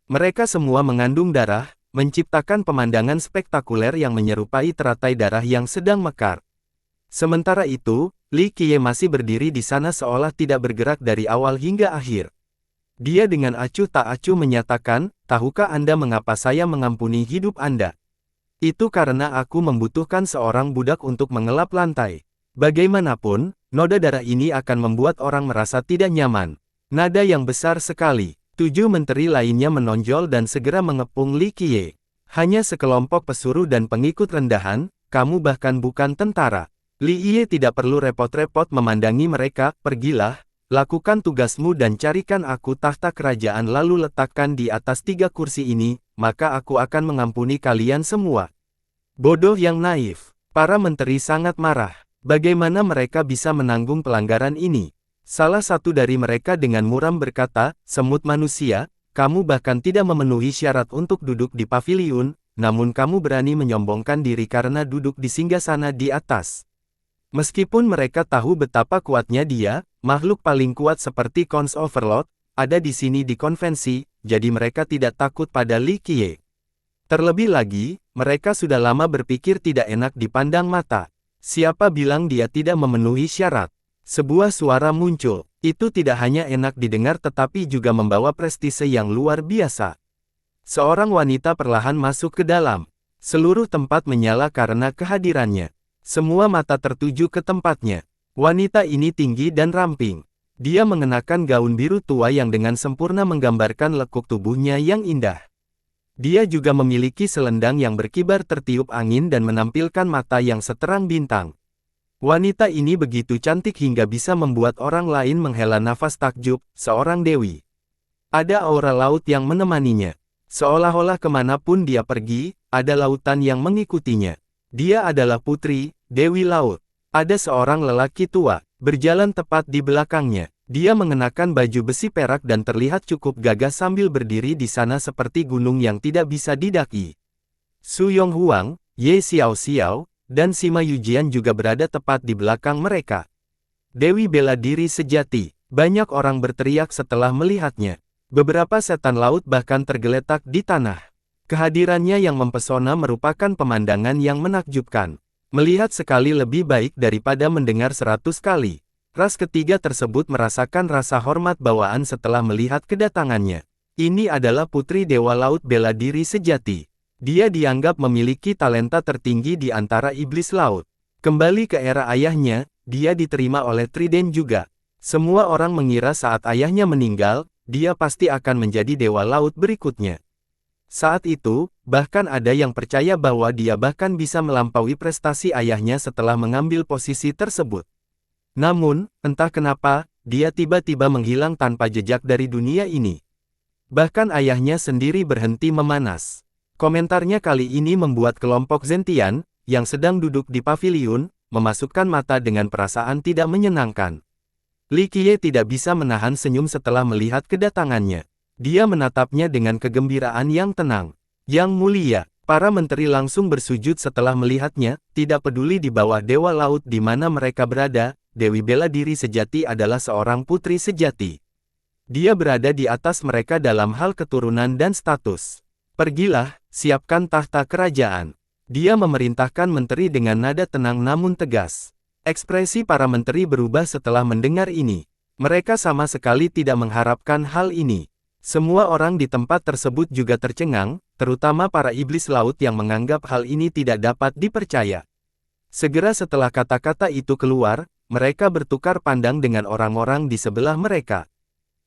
Mereka semua mengandung darah, menciptakan pemandangan spektakuler yang menyerupai teratai darah yang sedang mekar. Sementara itu, Li Qiye masih berdiri di sana seolah tidak bergerak dari awal hingga akhir. Dia dengan acuh tak acuh menyatakan, tahukah Anda mengapa saya mengampuni hidup Anda? Itu karena aku membutuhkan seorang budak untuk mengelap lantai. Bagaimanapun, noda darah ini akan membuat orang merasa tidak nyaman. Nada yang besar sekali. 7 menteri lainnya menonjol dan segera mengepung Li Qiye. Hanya sekelompok pesuruh dan pengikut rendahan, kamu bahkan bukan tentara. Li Qiye tidak perlu repot-repot memandangi mereka, pergilah, lakukan tugasmu dan carikan aku tahta kerajaan lalu letakkan di atas 3 kursi ini, maka aku akan mengampuni kalian semua. Bodoh yang naif. Para menteri sangat marah. Bagaimana mereka bisa menanggung pelanggaran ini? Salah satu dari mereka dengan muram berkata, "Semut manusia, kamu bahkan tidak memenuhi syarat untuk duduk di paviliun, namun kamu berani menyombongkan diri karena duduk di singgasana di atas." Meskipun mereka tahu betapa kuatnya dia, makhluk paling kuat seperti Cons Overlord, ada di sini di konvensi, jadi mereka tidak takut pada Li Qiye. Terlebih lagi, mereka sudah lama berpikir tidak enak dipandang mata. Siapa bilang dia tidak memenuhi syarat? Sebuah suara muncul. Itu tidak hanya enak didengar tetapi juga membawa prestise yang luar biasa. Seorang wanita perlahan masuk ke dalam. Seluruh tempat menyala karena kehadirannya. Semua mata tertuju ke tempatnya. Wanita ini tinggi dan ramping. Dia mengenakan gaun biru tua yang dengan sempurna menggambarkan lekuk tubuhnya yang indah. Dia juga memiliki selendang yang berkibar tertiup angin dan menampilkan mata yang seterang bintang. Wanita ini begitu cantik hingga bisa membuat orang lain menghela nafas takjub, seorang dewi. Ada aura laut yang menemaninya. Seolah-olah kemanapun dia pergi, ada lautan yang mengikutinya. Dia adalah putri, Dewi Laut. Ada seorang lelaki tua, berjalan tepat di belakangnya. Dia mengenakan baju besi perak dan terlihat cukup gagah sambil berdiri di sana seperti gunung yang tidak bisa didaki. Su Yonghuang, Ye Xiaoxiao, dan Sima Yujian juga berada tepat di belakang mereka. Dewi bela diri sejati. Banyak orang berteriak setelah melihatnya. Beberapa setan laut bahkan tergeletak di tanah. Kehadirannya yang mempesona merupakan pemandangan yang menakjubkan. Melihat sekali lebih baik daripada mendengar 100 kali. Ras ketiga tersebut merasakan rasa hormat bawaan setelah melihat kedatangannya. Ini adalah putri Dewa Laut bela diri sejati. Dia dianggap memiliki talenta tertinggi di antara iblis laut. Kembali ke era ayahnya, dia diterima oleh Triden juga. Semua orang mengira saat ayahnya meninggal, dia pasti akan menjadi Dewa Laut berikutnya. Saat itu, bahkan ada yang percaya bahwa dia bahkan bisa melampaui prestasi ayahnya setelah mengambil posisi tersebut. Namun, entah kenapa, dia tiba-tiba menghilang tanpa jejak dari dunia ini. Bahkan ayahnya sendiri berhenti memanas. Komentarnya kali ini membuat kelompok Zentian, yang sedang duduk di paviliun, memasukkan mata dengan perasaan tidak menyenangkan. Li Qiye tidak bisa menahan senyum setelah melihat kedatangannya. Dia menatapnya dengan kegembiraan yang tenang. Yang mulia, para menteri langsung bersujud setelah melihatnya, tidak peduli di bawah Dewa Laut di mana mereka berada, Dewi bela diri sejati adalah seorang putri sejati. Dia berada di atas mereka dalam hal keturunan dan status. Pergilah, siapkan tahta kerajaan. Dia memerintahkan menteri dengan nada tenang namun tegas. Ekspresi para menteri berubah setelah mendengar ini. Mereka sama sekali tidak mengharapkan hal ini. Semua orang di tempat tersebut juga tercengang, terutama para iblis laut yang menganggap hal ini tidak dapat dipercaya. Segera setelah kata-kata itu keluar, mereka bertukar pandang dengan orang-orang di sebelah mereka.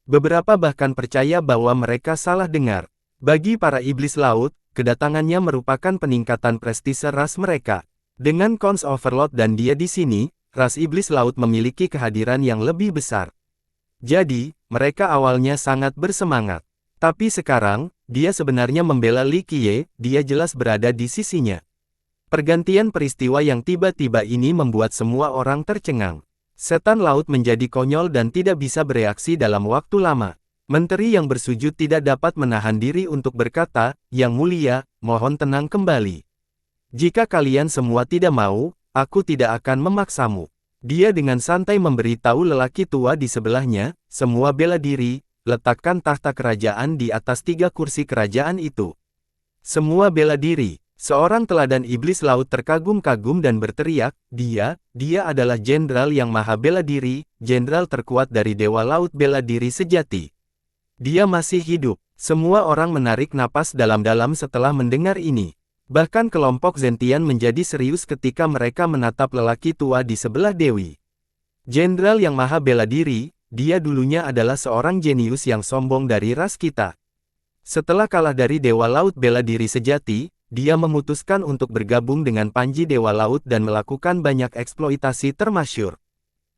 Beberapa bahkan percaya bahwa mereka salah dengar. Bagi para iblis laut, kedatangannya merupakan peningkatan prestise ras mereka. Dengan Cons Overlord dan dia di sini, ras iblis laut memiliki kehadiran yang lebih besar. Jadi, mereka awalnya sangat bersemangat. Tapi sekarang, dia sebenarnya membela Li Qiye, dia jelas berada di sisinya. Pergantian peristiwa yang tiba-tiba ini membuat semua orang tercengang. Setan laut menjadi konyol dan tidak bisa bereaksi dalam waktu lama. Menteri yang bersujud tidak dapat menahan diri untuk berkata, "Yang mulia, mohon tenang kembali. Jika kalian semua tidak mau, aku tidak akan memaksamu." Dia dengan santai memberitahu lelaki tua di sebelahnya, "Semua bela diri, letakkan tahta kerajaan di atas 3 kursi kerajaan itu." Semua bela diri. Seorang teladan iblis laut terkagum-kagum dan berteriak, dia adalah jenderal yang maha bela diri, jenderal terkuat dari Dewa Laut bela diri sejati. Dia masih hidup." Semua orang menarik napas dalam-dalam setelah mendengar ini. Bahkan kelompok Zentian menjadi serius ketika mereka menatap lelaki tua di sebelah Dewi. Jenderal yang maha bela diri, dia dulunya adalah seorang jenius yang sombong dari ras kita. Setelah kalah dari Dewa Laut bela diri sejati, dia memutuskan untuk bergabung dengan Panji Dewa Laut dan melakukan banyak eksploitasi termasyur.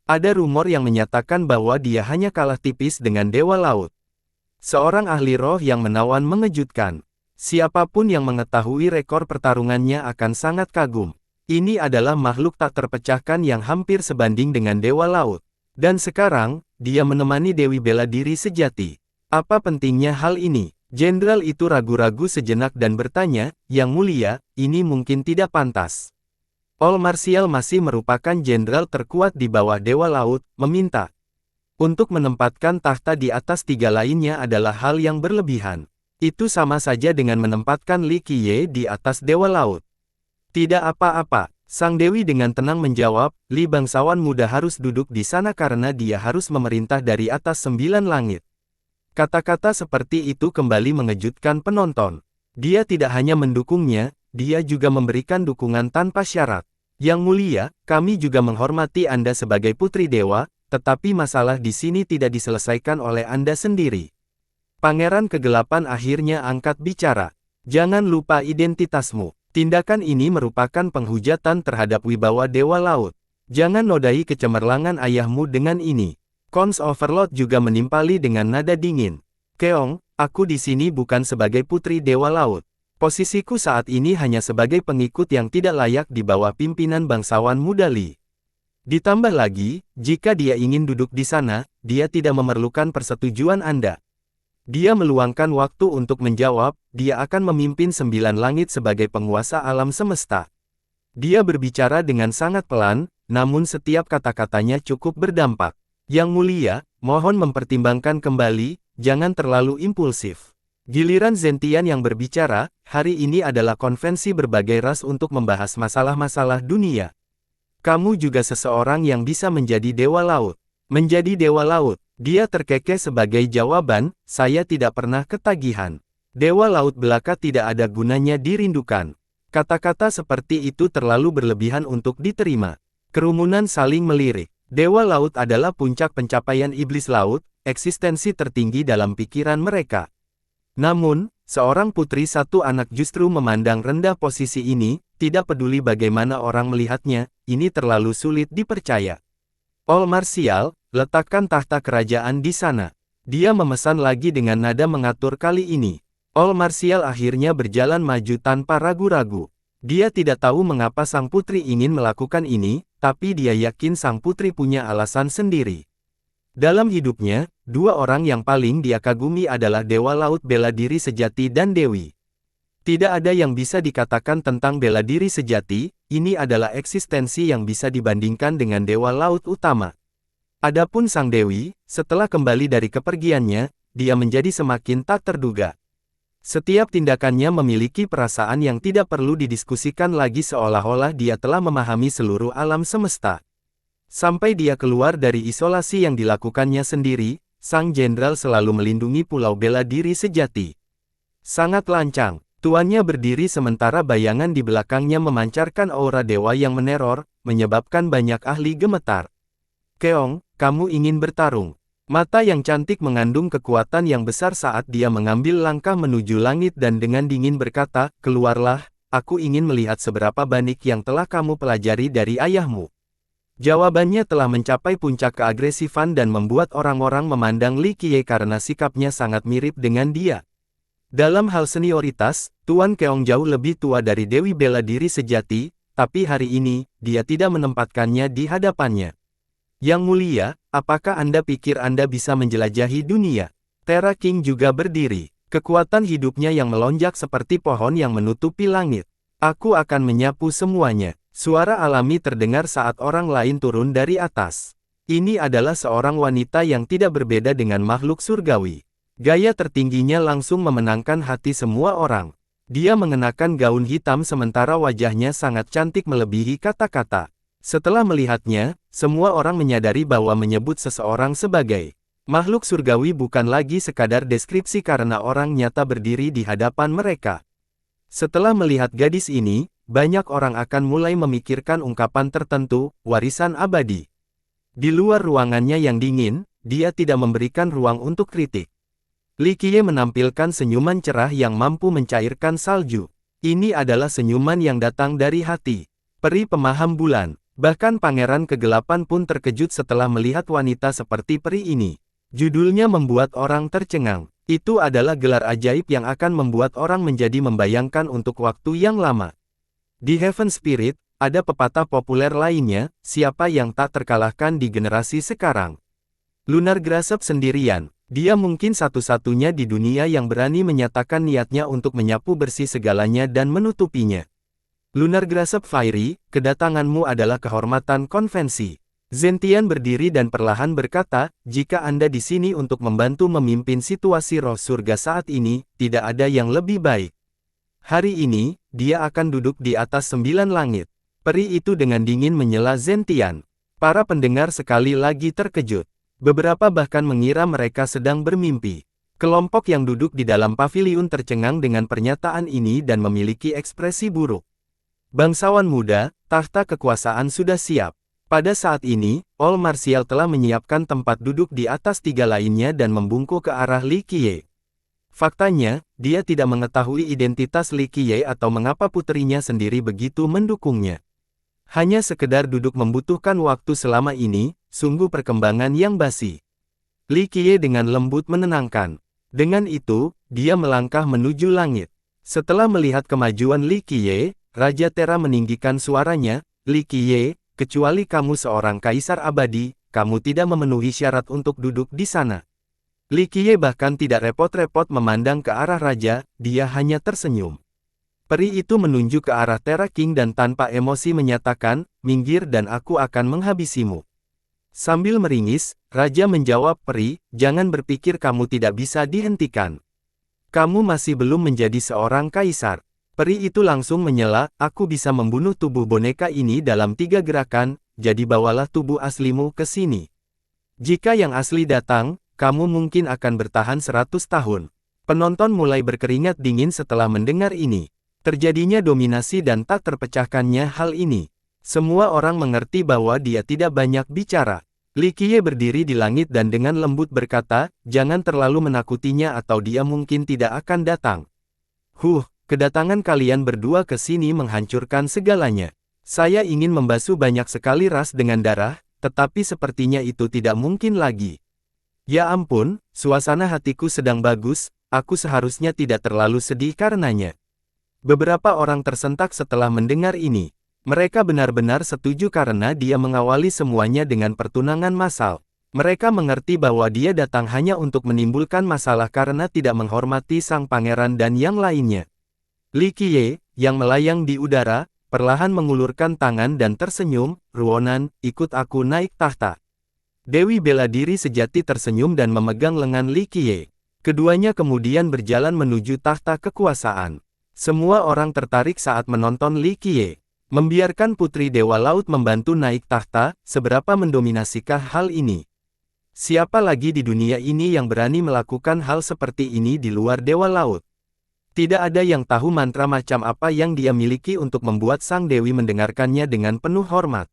Ada rumor yang menyatakan bahwa dia hanya kalah tipis dengan Dewa Laut. Seorang ahli roh yang menawan mengejutkan. Siapapun yang mengetahui rekor pertarungannya akan sangat kagum. Ini adalah makhluk tak terpecahkan yang hampir sebanding dengan Dewa Laut. Dan sekarang, dia menemani Dewi Bela Diri Sejati. Apa pentingnya hal ini? Jenderal itu ragu-ragu sejenak dan bertanya, "Yang mulia, ini mungkin tidak pantas." All Martial masih merupakan jenderal terkuat di bawah Dewa Laut, meminta untuk menempatkan tahta di atas tiga lainnya adalah hal yang berlebihan. Itu sama saja dengan menempatkan Li Qiye di atas Dewa Laut. Tidak apa-apa, sang dewi dengan tenang menjawab, "Li bangsawan muda harus duduk di sana karena dia harus memerintah dari atas 9 langit." Kata-kata seperti itu kembali mengejutkan penonton. Dia tidak hanya mendukungnya, dia juga memberikan dukungan tanpa syarat. "Yang mulia, kami juga menghormati Anda sebagai putri dewa, tetapi masalah di sini tidak diselesaikan oleh Anda sendiri." Pangeran Kegelapan akhirnya angkat bicara. "Jangan lupa identitasmu. Tindakan ini merupakan penghujatan terhadap wibawa Dewa Laut. Jangan nodai kecemerlangan ayahmu dengan ini." Cons Overlord juga menimpali dengan nada dingin. "Keong, aku di sini bukan sebagai putri Dewa Laut. Posisiku saat ini hanya sebagai pengikut yang tidak layak di bawah pimpinan bangsawan muda Li. Ditambah lagi, jika dia ingin duduk di sana, dia tidak memerlukan persetujuan Anda." Dia meluangkan waktu untuk menjawab, dia akan memimpin 9 langit sebagai penguasa alam semesta. Dia berbicara dengan sangat pelan, namun setiap kata-katanya cukup berdampak. "Yang mulia, mohon mempertimbangkan kembali, jangan terlalu impulsif." Giliran Zentian yang berbicara, "Hari ini adalah konvensi berbagai ras untuk membahas masalah-masalah dunia. Kamu juga seseorang yang bisa menjadi Dewa Laut." "Menjadi Dewa Laut?" Dia terkekeh sebagai jawaban, "Saya tidak pernah ketagihan. Dewa Laut belaka tidak ada gunanya dirindukan." Kata-kata seperti itu terlalu berlebihan untuk diterima. Kerumunan saling melirik. Dewa Laut adalah puncak pencapaian iblis laut, eksistensi tertinggi dalam pikiran mereka. Namun, seorang putri satu anak justru memandang rendah posisi ini, tidak peduli bagaimana orang melihatnya, ini terlalu sulit dipercaya. "All Martial, letakkan tahta kerajaan di sana." Dia memesan lagi dengan nada mengatur kali ini. All Martial akhirnya berjalan maju tanpa ragu-ragu. Dia tidak tahu mengapa sang putri ingin melakukan ini, tapi dia yakin sang putri punya alasan sendiri. Dalam hidupnya, dua orang yang paling dia kagumi adalah Dewa Laut Bela Diri Sejati dan Dewi. Tidak ada yang bisa dikatakan tentang bela diri sejati, ini adalah eksistensi yang bisa dibandingkan dengan Dewa Laut Utama. Adapun sang Dewi, setelah kembali dari kepergiannya, dia menjadi semakin tak terduga. Setiap tindakannya memiliki perasaan yang tidak perlu didiskusikan lagi seolah-olah dia telah memahami seluruh alam semesta. Sampai dia keluar dari isolasi yang dilakukannya sendiri, sang jenderal selalu melindungi Pulau Bela Diri Sejati. Sangat lancang, tuannya berdiri sementara bayangan di belakangnya memancarkan aura dewa yang meneror, menyebabkan banyak ahli gemetar. "Keong, kamu ingin bertarung?" Mata yang cantik mengandung kekuatan yang besar saat dia mengambil langkah menuju langit dan dengan dingin berkata, "Keluarlah, aku ingin melihat seberapa banyak yang telah kamu pelajari dari ayahmu." Jawabannya telah mencapai puncak keagresifan dan membuat orang-orang memandang Li Qiye karena sikapnya sangat mirip dengan dia. Dalam hal senioritas, Tuan Keong jauh lebih tua dari Dewi Bela Diri Sejati, tapi hari ini, dia tidak menempatkannya di hadapannya. "Yang mulia, apakah Anda pikir Anda bisa menjelajahi dunia?" Terra King juga berdiri. Kekuatan hidupnya yang melonjak seperti pohon yang menutupi langit. "Aku akan menyapu semuanya." Suara alami terdengar saat orang lain turun dari atas. Ini adalah seorang wanita yang tidak berbeda dengan makhluk surgawi. Gaya tertingginya langsung memenangkan hati semua orang. Dia mengenakan gaun hitam sementara wajahnya sangat cantik melebihi kata-kata. Setelah melihatnya, semua orang menyadari bahwa menyebut seseorang sebagai makhluk surgawi bukan lagi sekadar deskripsi karena orang nyata berdiri di hadapan mereka. Setelah melihat gadis ini, banyak orang akan mulai memikirkan ungkapan tertentu, warisan abadi. Di luar ruangannya yang dingin, dia tidak memberikan ruang untuk kritik. Li Qiye menampilkan senyuman cerah yang mampu mencairkan salju. Ini adalah senyuman yang datang dari hati. Peri pemaham bulan. Bahkan Pangeran Kegelapan pun terkejut setelah melihat wanita seperti peri ini. Judulnya membuat orang tercengang. Itu adalah gelar ajaib yang akan membuat orang menjadi membayangkan untuk waktu yang lama. Di Heaven Spirit, ada pepatah populer lainnya, siapa yang tak terkalahkan di generasi sekarang. Lunar Grasp sendirian, dia mungkin satu-satunya di dunia yang berani menyatakan niatnya untuk menyapu bersih segalanya dan menutupinya. Lunar Grasp Fiery, kedatanganmu adalah kehormatan konvensi. Zentian berdiri dan perlahan berkata, jika Anda di sini untuk membantu memimpin situasi roh surga saat ini, tidak ada yang lebih baik. Hari ini, dia akan duduk di atas 9 langit. Peri itu dengan dingin menyela Zentian. Para pendengar sekali lagi terkejut. Beberapa bahkan mengira mereka sedang bermimpi. Kelompok yang duduk di dalam paviliun tercengang dengan pernyataan ini dan memiliki ekspresi buruk. Bangsawan muda, takhta kekuasaan sudah siap. Pada saat ini, All Martial telah menyiapkan tempat duduk di atas 3 lainnya dan membungkuk ke arah Li Qiye. Faktanya, dia tidak mengetahui identitas Li Qiye atau mengapa puterinya sendiri begitu mendukungnya. Hanya sekedar duduk membutuhkan waktu selama ini, sungguh perkembangan yang basi. Li Qiye dengan lembut menenangkan. Dengan itu, dia melangkah menuju langit. Setelah melihat kemajuan Li Qiye, Raja Terra meninggikan suaranya, Li Qiye, kecuali kamu seorang kaisar abadi, kamu tidak memenuhi syarat untuk duduk di sana. Li Qiye bahkan tidak repot-repot memandang ke arah raja, dia hanya tersenyum. Peri itu menunjuk ke arah Terra King dan tanpa emosi menyatakan, minggir dan aku akan menghabisimu. Sambil meringis, raja menjawab peri, jangan berpikir kamu tidak bisa dihentikan. Kamu masih belum menjadi seorang kaisar. Peri itu langsung menyela, aku bisa membunuh tubuh boneka ini dalam 3 gerakan, jadi bawalah tubuh aslimu ke sini. Jika yang asli datang, kamu mungkin akan bertahan 100 tahun. Penonton mulai berkeringat dingin setelah mendengar ini. Terjadinya dominasi dan tak terpecahkannya hal ini. Semua orang mengerti bahwa dia tidak banyak bicara. Li Qiye berdiri di langit dan dengan lembut berkata, jangan terlalu menakutinya atau dia mungkin tidak akan datang. Kedatangan kalian berdua ke sini menghancurkan segalanya. Saya ingin membasuh banyak sekali ras dengan darah, tetapi sepertinya itu tidak mungkin lagi. Ya ampun, suasana hatiku sedang bagus, aku seharusnya tidak terlalu sedih karenanya. Beberapa orang tersentak setelah mendengar ini. Mereka benar-benar setuju karena dia mengawali semuanya dengan pertunangan massal. Mereka mengerti bahwa dia datang hanya untuk menimbulkan masalah karena tidak menghormati sang pangeran dan yang lainnya. Li Qiye, yang melayang di udara, perlahan mengulurkan tangan dan tersenyum, Ruonan, ikut aku naik tahta. Dewi bela diri sejati tersenyum dan memegang lengan Li Qiye. Keduanya kemudian berjalan menuju tahta kekuasaan. Semua orang tertarik saat menonton Li Qiye. Membiarkan Putri Dewa Laut membantu naik tahta, seberapa mendominasikah hal ini? Siapa lagi di dunia ini yang berani melakukan hal seperti ini di luar Dewa Laut? Tidak ada yang tahu mantra macam apa yang dia miliki untuk membuat sang dewi mendengarkannya dengan penuh hormat.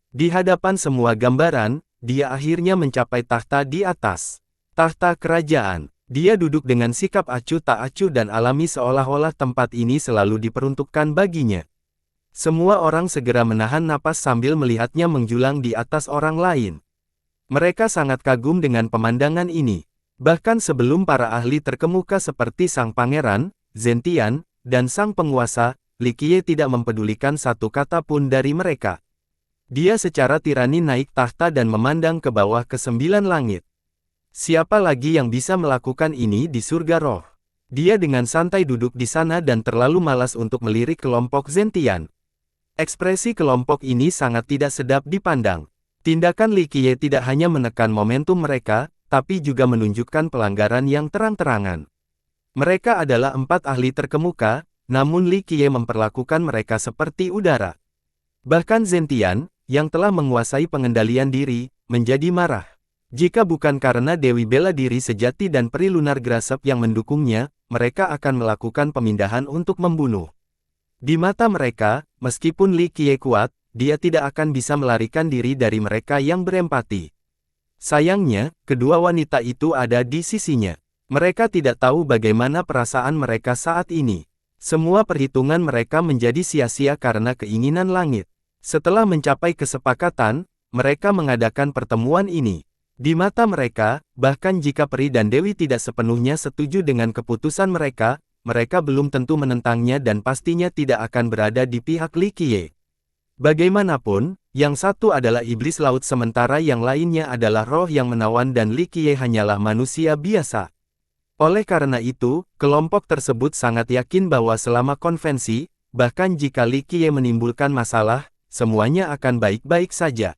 Di hadapan semua gambaran, dia akhirnya mencapai tahta di atas. Tahta kerajaan. Dia duduk dengan sikap acuh tak acuh dan alami seolah-olah tempat ini selalu diperuntukkan baginya. Semua orang segera menahan napas sambil melihatnya menjulang di atas orang lain. Mereka sangat kagum dengan pemandangan ini. Bahkan sebelum para ahli terkemuka seperti sang pangeran, Zentian, dan sang penguasa, Li Qiye tidak mempedulikan satu kata pun dari mereka. Dia secara tirani naik tahta dan memandang ke bawah ke 9 langit. Siapa lagi yang bisa melakukan ini di surga roh? Dia dengan santai duduk di sana dan terlalu malas untuk melirik kelompok Zentian. Ekspresi kelompok ini sangat tidak sedap dipandang. Tindakan Li Qiye tidak hanya menekan momentum mereka, tapi juga menunjukkan pelanggaran yang terang-terangan. Mereka adalah 4 ahli terkemuka, namun Li Qiye memperlakukan mereka seperti udara. Bahkan Zentian, yang telah menguasai pengendalian diri, menjadi marah. Jika bukan karena Dewi bela diri sejati dan peri Lunar Grasp yang mendukungnya, mereka akan melakukan pemindahan untuk membunuh. Di mata mereka, meskipun Li Qiye kuat, dia tidak akan bisa melarikan diri dari mereka yang berempati. Sayangnya, kedua wanita itu ada di sisinya. Mereka tidak tahu bagaimana perasaan mereka saat ini. Semua perhitungan mereka menjadi sia-sia karena keinginan langit. Setelah mencapai kesepakatan, mereka mengadakan pertemuan ini. Di mata mereka, bahkan jika peri dan dewi tidak sepenuhnya setuju dengan keputusan mereka, mereka belum tentu menentangnya dan pastinya tidak akan berada di pihak Li Qiye. Bagaimanapun, yang satu adalah iblis laut sementara yang lainnya adalah roh yang menawan dan Li Qiye hanyalah manusia biasa. Oleh karena itu, kelompok tersebut sangat yakin bahwa selama konvensi, bahkan jika Li Qiye menimbulkan masalah, semuanya akan baik-baik saja.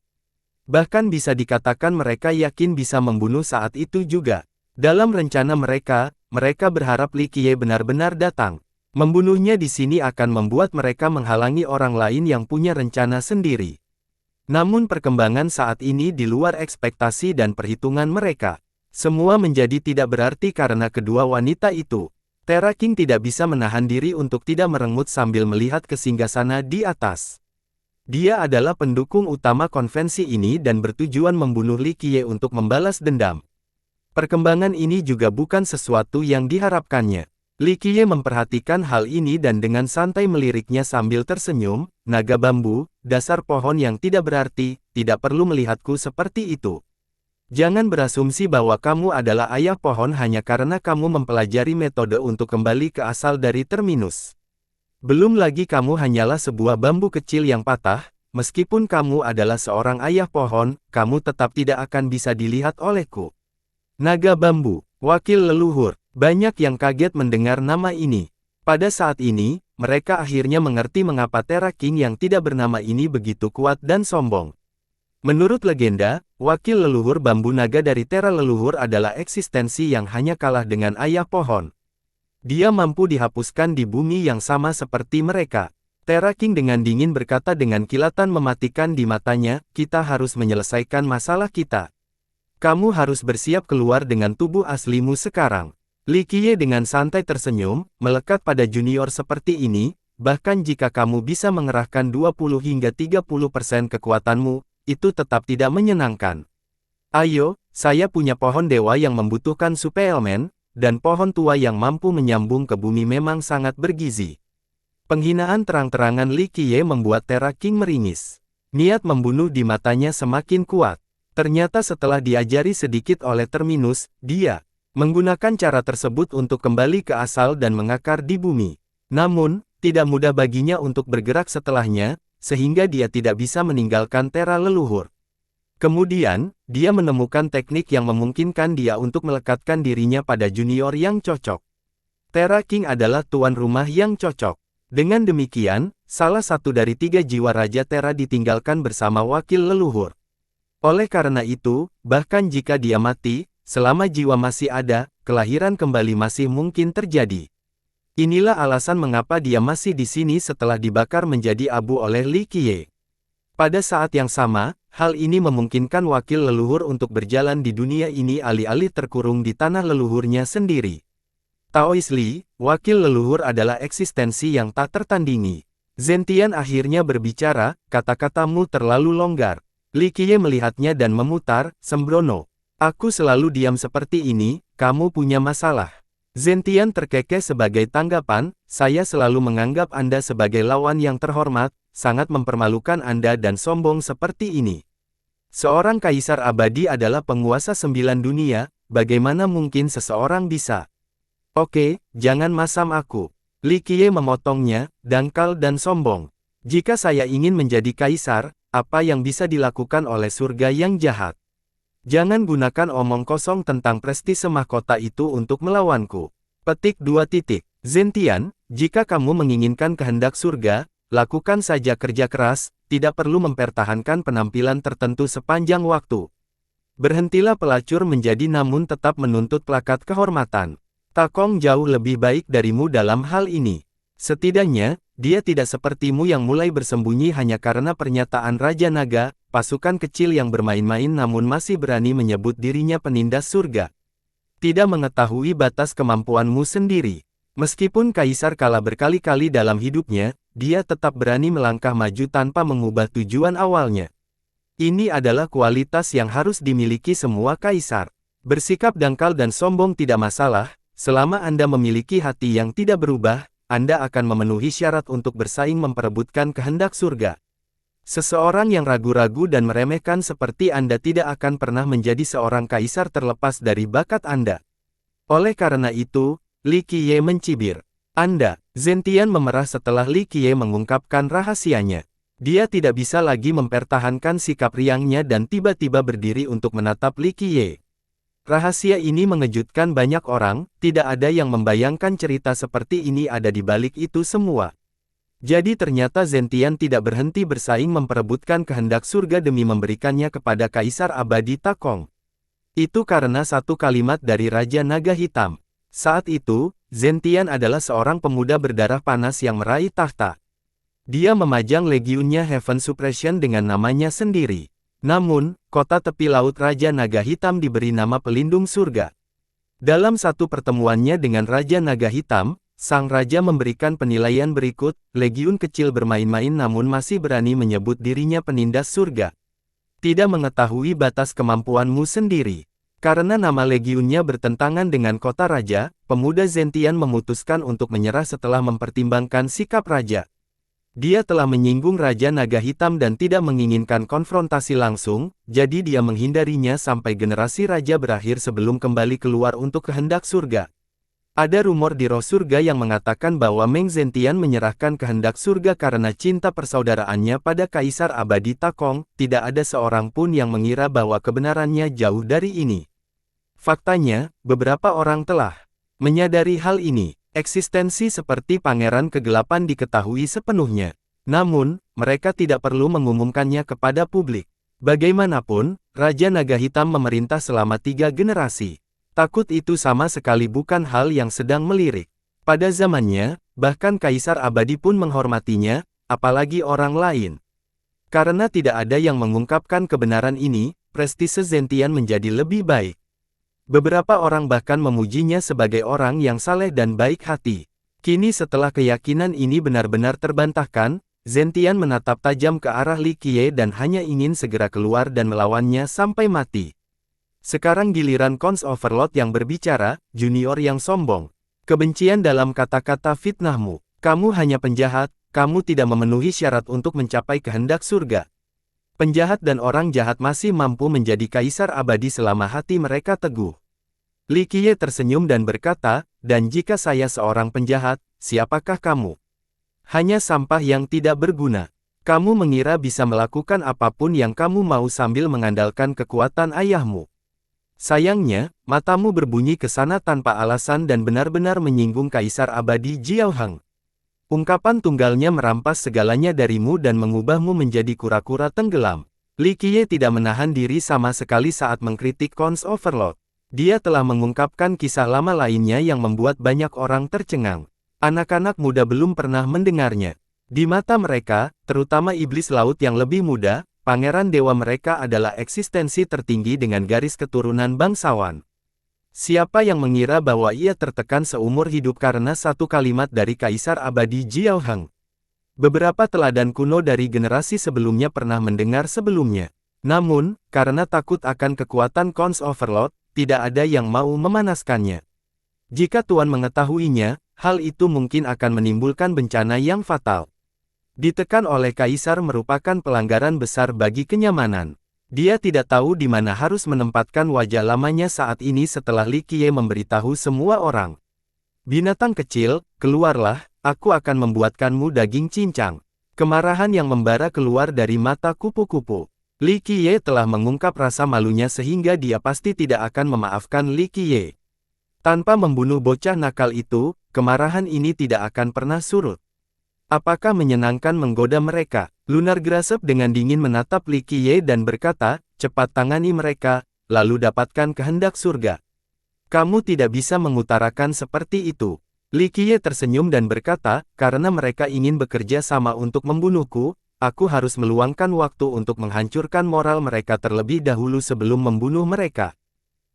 Bahkan bisa dikatakan mereka yakin bisa membunuh saat itu juga. Dalam rencana mereka, mereka berharap Li Qiye benar-benar datang. Membunuhnya di sini akan membuat mereka menghalangi orang lain yang punya rencana sendiri. Namun perkembangan saat ini di luar ekspektasi dan perhitungan mereka. Semua menjadi tidak berarti karena kedua wanita itu. Terra King tidak bisa menahan diri untuk tidak merengut sambil melihat ke singgasana di atas. Dia adalah pendukung utama konvensi ini dan bertujuan membunuh Li Qiye untuk membalas dendam. Perkembangan ini juga bukan sesuatu yang diharapkannya. Li Qiye memperhatikan hal ini dan dengan santai meliriknya sambil tersenyum, naga bambu, dasar pohon yang tidak berarti, tidak perlu melihatku seperti itu. Jangan berasumsi bahwa kamu adalah ayah pohon hanya karena kamu mempelajari metode untuk kembali ke asal dari terminus. Belum lagi kamu hanyalah sebuah bambu kecil yang patah, meskipun kamu adalah seorang ayah pohon, kamu tetap tidak akan bisa dilihat olehku. Naga bambu, wakil leluhur, banyak yang kaget mendengar nama ini. Pada saat ini, mereka akhirnya mengerti mengapa Terra King yang tidak bernama ini begitu kuat dan sombong. Menurut legenda, wakil leluhur bambu naga dari Terra leluhur adalah eksistensi yang hanya kalah dengan ayah pohon. Dia mampu dihapuskan di bumi yang sama seperti mereka. Terra King dengan dingin berkata dengan kilatan mematikan di matanya, kita harus menyelesaikan masalah kita. Kamu harus bersiap keluar dengan tubuh aslimu sekarang. Li Qiye dengan santai tersenyum, melekat pada junior seperti ini, bahkan jika kamu bisa mengerahkan 20 hingga 30% kekuatanmu, itu tetap tidak menyenangkan. Ayo, saya punya pohon dewa yang membutuhkan suplemen, dan pohon tua yang mampu menyambung ke bumi memang sangat bergizi. Penghinaan terang-terangan Li Qiye membuat Terra King meringis. Niat membunuh di matanya semakin kuat. Ternyata setelah diajari sedikit oleh Terminus, dia menggunakan cara tersebut untuk kembali ke asal dan mengakar di bumi. Namun, tidak mudah baginya untuk bergerak setelahnya, sehingga dia tidak bisa meninggalkan Terra leluhur. Kemudian, dia menemukan teknik yang memungkinkan dia untuk melekatkan dirinya pada junior yang cocok. Terra King adalah tuan rumah yang cocok. Dengan demikian, salah satu dari 3 jiwa Raja Terra ditinggalkan bersama wakil leluhur. Oleh karena itu, bahkan jika dia mati, selama jiwa masih ada, kelahiran kembali masih mungkin terjadi. Inilah alasan mengapa dia masih di sini setelah dibakar menjadi abu oleh Li Qiye. Pada saat yang sama, hal ini memungkinkan wakil leluhur untuk berjalan di dunia ini alih-alih terkurung di tanah leluhurnya sendiri. Taois Li, wakil leluhur adalah eksistensi yang tak tertandingi. Zentian akhirnya berbicara, kata-katamu terlalu longgar. Li Qiye melihatnya dan memutar, sembrono. Aku selalu diam seperti ini, kamu punya masalah. Zentian terkekeh sebagai tanggapan, saya selalu menganggap Anda sebagai lawan yang terhormat, sangat mempermalukan Anda dan sombong seperti ini. Seorang kaisar abadi adalah penguasa 9 dunia, bagaimana mungkin seseorang bisa? Oke, jangan masam aku. Li Qiye memotongnya, dangkal dan sombong. Jika saya ingin menjadi kaisar, apa yang bisa dilakukan oleh surga yang jahat? Jangan gunakan omong kosong tentang prestise mahkota itu untuk melawanku. Petik 2. Zentian, jika kamu menginginkan kehendak surga, lakukan saja kerja keras, tidak perlu mempertahankan penampilan tertentu sepanjang waktu. Berhentilah pelacur menjadi namun tetap menuntut plakat kehormatan. Takong jauh lebih baik darimu dalam hal ini. Setidaknya, dia tidak sepertimu yang mulai bersembunyi hanya karena pernyataan Raja Naga, pasukan kecil yang bermain-main namun masih berani menyebut dirinya penindas surga. Tidak mengetahui batas kemampuanmu sendiri. Meskipun kaisar kalah berkali-kali dalam hidupnya, dia tetap berani melangkah maju tanpa mengubah tujuan awalnya. Ini adalah kualitas yang harus dimiliki semua kaisar. Bersikap dangkal dan sombong tidak masalah, selama Anda memiliki hati yang tidak berubah, Anda akan memenuhi syarat untuk bersaing memperebutkan kehendak surga. Seseorang yang ragu-ragu dan meremehkan seperti Anda tidak akan pernah menjadi seorang kaisar terlepas dari bakat Anda. Oleh karena itu, Li Qiye mencibir. Anda, Zentian memerah setelah Li Qiye mengungkapkan rahasianya. Dia tidak bisa lagi mempertahankan sikap riangnya dan tiba-tiba berdiri untuk menatap Li Qiye. Rahasia ini mengejutkan banyak orang, tidak ada yang membayangkan cerita seperti ini ada di balik itu semua. Jadi ternyata Zentian tidak berhenti bersaing memperebutkan kehendak surga demi memberikannya kepada Kaisar Abadi Takong. Itu karena satu kalimat dari Raja Naga Hitam. Saat itu, Zentian adalah seorang pemuda berdarah panas yang meraih tahta. Dia memajang legiunnya Heaven Suppression dengan namanya sendiri. Namun, kota tepi laut Raja Naga Hitam diberi nama Pelindung Surga. Dalam satu pertemuannya dengan Raja Naga Hitam, sang raja memberikan penilaian berikut, legiun kecil bermain-main namun masih berani menyebut dirinya penindas surga. Tidak mengetahui batas kemampuanmu sendiri. Karena nama legiunnya bertentangan dengan kota raja, pemuda Zentian memutuskan untuk menyerah setelah mempertimbangkan sikap raja. Dia telah menyinggung Raja Naga Hitam dan tidak menginginkan konfrontasi langsung, jadi dia menghindarinya sampai generasi raja berakhir sebelum kembali keluar untuk kehendak surga. Ada rumor di roh surga yang mengatakan bahwa Meng Zentian menyerahkan kehendak surga karena cinta persaudaraannya pada Kaisar Abadi Takong, tidak ada seorang pun yang mengira bahwa kebenarannya jauh dari ini. Faktanya, beberapa orang telah menyadari hal ini. Eksistensi seperti Pangeran Kegelapan diketahui sepenuhnya. Namun, mereka tidak perlu mengumumkannya kepada publik. Bagaimanapun, Raja Naga Hitam memerintah selama 3 generasi. Takut itu sama sekali bukan hal yang sedang melirik. Pada zamannya, bahkan Kaisar Abadi pun menghormatinya, apalagi orang lain. Karena tidak ada yang mengungkapkan kebenaran ini, prestise Zentian menjadi lebih baik. Beberapa orang bahkan memujinya sebagai orang yang saleh dan baik hati. Kini setelah keyakinan ini benar-benar terbantahkan, Zentian menatap tajam ke arah Li Qiye dan hanya ingin segera keluar dan melawannya sampai mati. Sekarang giliran Cons Overlord yang berbicara, junior yang sombong. Kebencian dalam kata-kata fitnahmu. Kamu hanya penjahat, kamu tidak memenuhi syarat untuk mencapai kehendak surga. Penjahat dan orang jahat masih mampu menjadi kaisar abadi selama hati mereka teguh. Li Qiye tersenyum dan berkata, dan jika saya seorang penjahat, siapakah kamu? Hanya sampah yang tidak berguna. Kamu mengira bisa melakukan apapun yang kamu mau sambil mengandalkan kekuatan ayahmu. Sayangnya, matamu berbunyi ke sana tanpa alasan dan benar-benar menyinggung Kaisar Abadi Jiaoheng. Ungkapan tunggalnya merampas segalanya darimu dan mengubahmu menjadi kura-kura tenggelam. Li Qiye tidak menahan diri sama sekali saat mengkritik Cons Overlord. Dia telah mengungkapkan kisah lama lainnya yang membuat banyak orang tercengang. Anak-anak muda belum pernah mendengarnya. Di mata mereka, terutama iblis laut yang lebih muda, pangeran dewa mereka adalah eksistensi tertinggi dengan garis keturunan bangsawan. Siapa yang mengira bahwa ia tertekan seumur hidup karena satu kalimat dari Kaisar Abadi Jiaoheng? Beberapa teladan kuno dari generasi sebelumnya pernah mendengar sebelumnya. Namun, karena takut akan kekuatan Cons Overlord, tidak ada yang mau memanaskannya. Jika Tuan mengetahuinya, hal itu mungkin akan menimbulkan bencana yang fatal. Ditekan oleh Kaisar merupakan pelanggaran besar bagi kenyamanan. Dia tidak tahu di mana harus menempatkan wajah lamanya saat ini setelah Li Qiye memberitahu semua orang. Binatang kecil, keluarlah, aku akan membuatkanmu daging cincang. Kemarahan yang membara keluar dari mata kupu-kupu. Li Qiye telah mengungkap rasa malunya sehingga dia pasti tidak akan memaafkan Li Qiye. Tanpa membunuh bocah nakal itu, kemarahan ini tidak akan pernah surut. Apakah menyenangkan menggoda mereka? Lunar Grasp dengan dingin menatap Li Qiye dan berkata, cepat tangani mereka, lalu dapatkan kehendak surga. Kamu tidak bisa mengutarakan seperti itu. Li Qiye tersenyum dan berkata, karena mereka ingin bekerja sama untuk membunuhku, aku harus meluangkan waktu untuk menghancurkan moral mereka terlebih dahulu sebelum membunuh mereka.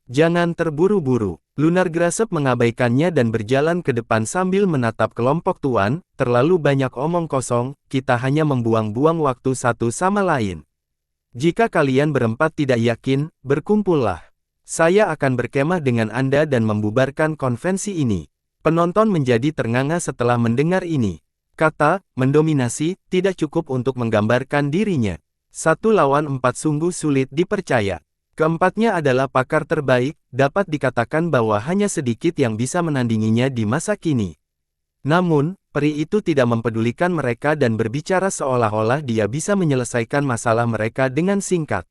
Jangan terburu-buru. Lunar Grasp mengabaikannya dan berjalan ke depan sambil menatap kelompok tuan, terlalu banyak omong kosong, kita hanya membuang-buang waktu satu sama lain. Jika kalian berempat tidak yakin, berkumpullah. Saya akan berkemah dengan Anda dan membubarkan konvensi ini. Penonton menjadi ternganga setelah mendengar ini. Kata, mendominasi, tidak cukup untuk menggambarkan dirinya. 1 lawan 4 sungguh sulit dipercaya. Keempatnya adalah pakar terbaik, dapat dikatakan bahwa hanya sedikit yang bisa menandinginya di masa kini. Namun, peri itu tidak mempedulikan mereka dan berbicara seolah-olah dia bisa menyelesaikan masalah mereka dengan singkat.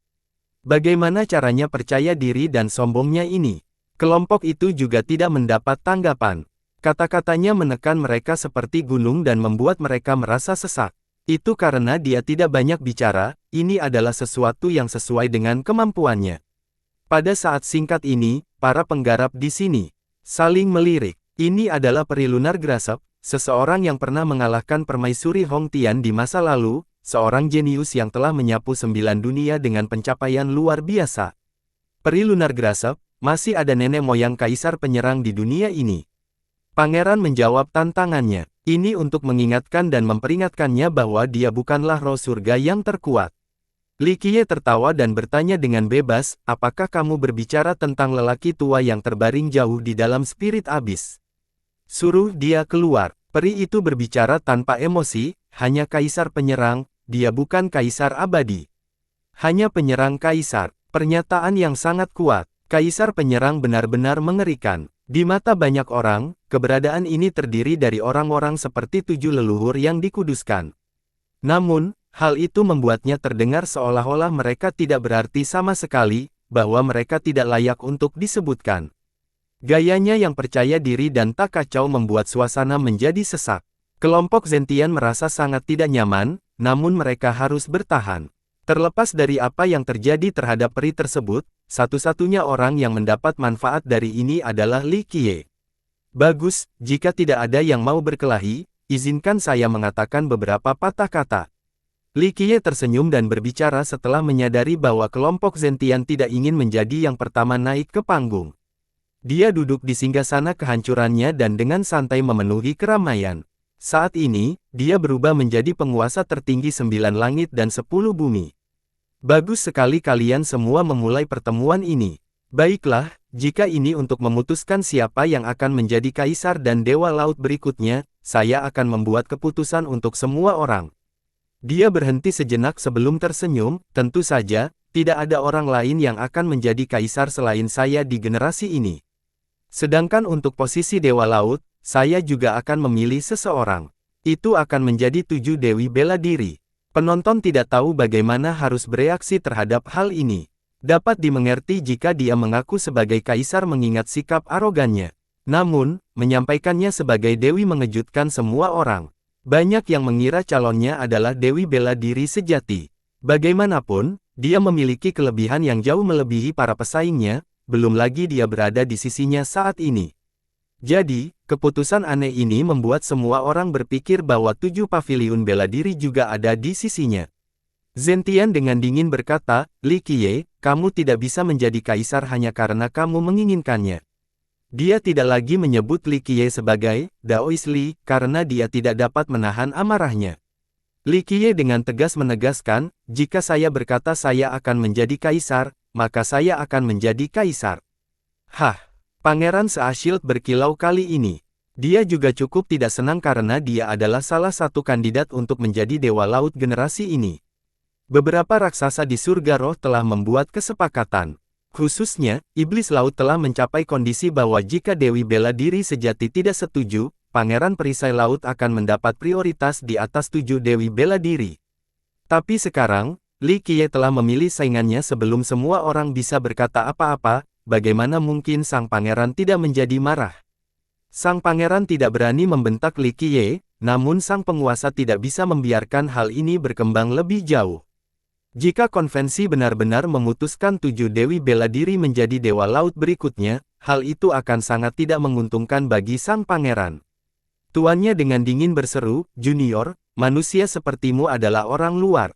Bagaimana caranya percaya diri dan sombongnya ini? Kelompok itu juga tidak mendapat tanggapan. Kata-katanya menekan mereka seperti gunung dan membuat mereka merasa sesak. Itu karena dia tidak banyak bicara, ini adalah sesuatu yang sesuai dengan kemampuannya. Pada saat singkat ini, para penggarap di sini saling melirik. Ini adalah peri lunar Grasp, seseorang yang pernah mengalahkan permaisuri Hong Tian di masa lalu, seorang jenius yang telah menyapu 9 dunia dengan pencapaian luar biasa. Peri lunar Grasp, masih ada nenek moyang kaisar penyerang di dunia ini. Pangeran menjawab tantangannya. Ini untuk mengingatkan dan memperingatkannya bahwa dia bukanlah roh surga yang terkuat. Li Qiye tertawa dan bertanya dengan bebas, apakah kamu berbicara tentang lelaki tua yang terbaring jauh di dalam spirit abis? Suruh dia keluar. Peri itu berbicara tanpa emosi, hanya kaisar penyerang, dia bukan kaisar abadi. Hanya penyerang kaisar. Pernyataan yang sangat kuat. Kaisar penyerang benar-benar mengerikan. Di mata banyak orang, keberadaan ini terdiri dari orang-orang seperti 7 leluhur yang dikuduskan. Namun, hal itu membuatnya terdengar seolah-olah mereka tidak berarti sama sekali, bahwa mereka tidak layak untuk disebutkan. Gayanya yang percaya diri dan tak kacau membuat suasana menjadi sesak. Kelompok Zentian merasa sangat tidak nyaman, namun mereka harus bertahan. Terlepas dari apa yang terjadi terhadap peri tersebut, satu-satunya orang yang mendapat manfaat dari ini adalah Li Qiye. Bagus, jika tidak ada yang mau berkelahi, izinkan saya mengatakan beberapa patah kata. Li Qiye tersenyum dan berbicara setelah menyadari bahwa kelompok Zentian tidak ingin menjadi yang pertama naik ke panggung. Dia duduk di singgasana kehancurannya dan dengan santai memenuhi keramaian. Saat ini, dia berubah menjadi penguasa tertinggi 9 langit dan 10 bumi. Bagus sekali kalian semua memulai pertemuan ini. Baiklah, jika ini untuk memutuskan siapa yang akan menjadi kaisar dan dewa laut berikutnya, saya akan membuat keputusan untuk semua orang. Dia berhenti sejenak sebelum tersenyum, tentu saja, tidak ada orang lain yang akan menjadi kaisar selain saya di generasi ini. Sedangkan untuk posisi Dewa Laut, saya juga akan memilih seseorang. Itu akan menjadi 7 Dewi Bela Diri. Penonton tidak tahu bagaimana harus bereaksi terhadap hal ini. Dapat dimengerti jika dia mengaku sebagai kaisar mengingat sikap arogannya. Namun, menyampaikannya sebagai Dewi mengejutkan semua orang. Banyak yang mengira calonnya adalah Dewi Bela Diri sejati. Bagaimanapun, dia memiliki kelebihan yang jauh melebihi para pesaingnya, belum lagi dia berada di sisinya saat ini. Jadi, keputusan aneh ini membuat semua orang berpikir bahwa 7 paviliun bela diri juga ada di sisinya. Zentian dengan dingin berkata, Li Qiye, kamu tidak bisa menjadi kaisar hanya karena kamu menginginkannya. Dia tidak lagi menyebut Li Qiye sebagai Daois Li, karena dia tidak dapat menahan amarahnya. Li Qiye dengan tegas menegaskan, jika saya berkata saya akan menjadi kaisar, maka saya akan menjadi kaisar. Hah, Pangeran Seashield berkilau kali ini. Dia juga cukup tidak senang karena dia adalah salah satu kandidat untuk menjadi Dewa Laut generasi ini. Beberapa raksasa di surga roh telah membuat kesepakatan. Khususnya, Iblis Laut telah mencapai kondisi bahwa jika Dewi Bela Diri sejati tidak setuju, Pangeran Perisai Laut akan mendapat prioritas di atas 7 Dewi Bela Diri. Tapi sekarang, Li Qiye telah memilih saingannya sebelum semua orang bisa berkata apa-apa, bagaimana mungkin sang pangeran tidak menjadi marah? Sang pangeran tidak berani membentak Li Qiye, namun sang penguasa tidak bisa membiarkan hal ini berkembang lebih jauh. Jika konvensi benar-benar memutuskan 7 Dewi Bela Diri menjadi Dewa Laut berikutnya, hal itu akan sangat tidak menguntungkan bagi sang pangeran. Tuannya dengan dingin berseru, Junior, manusia sepertimu adalah orang luar.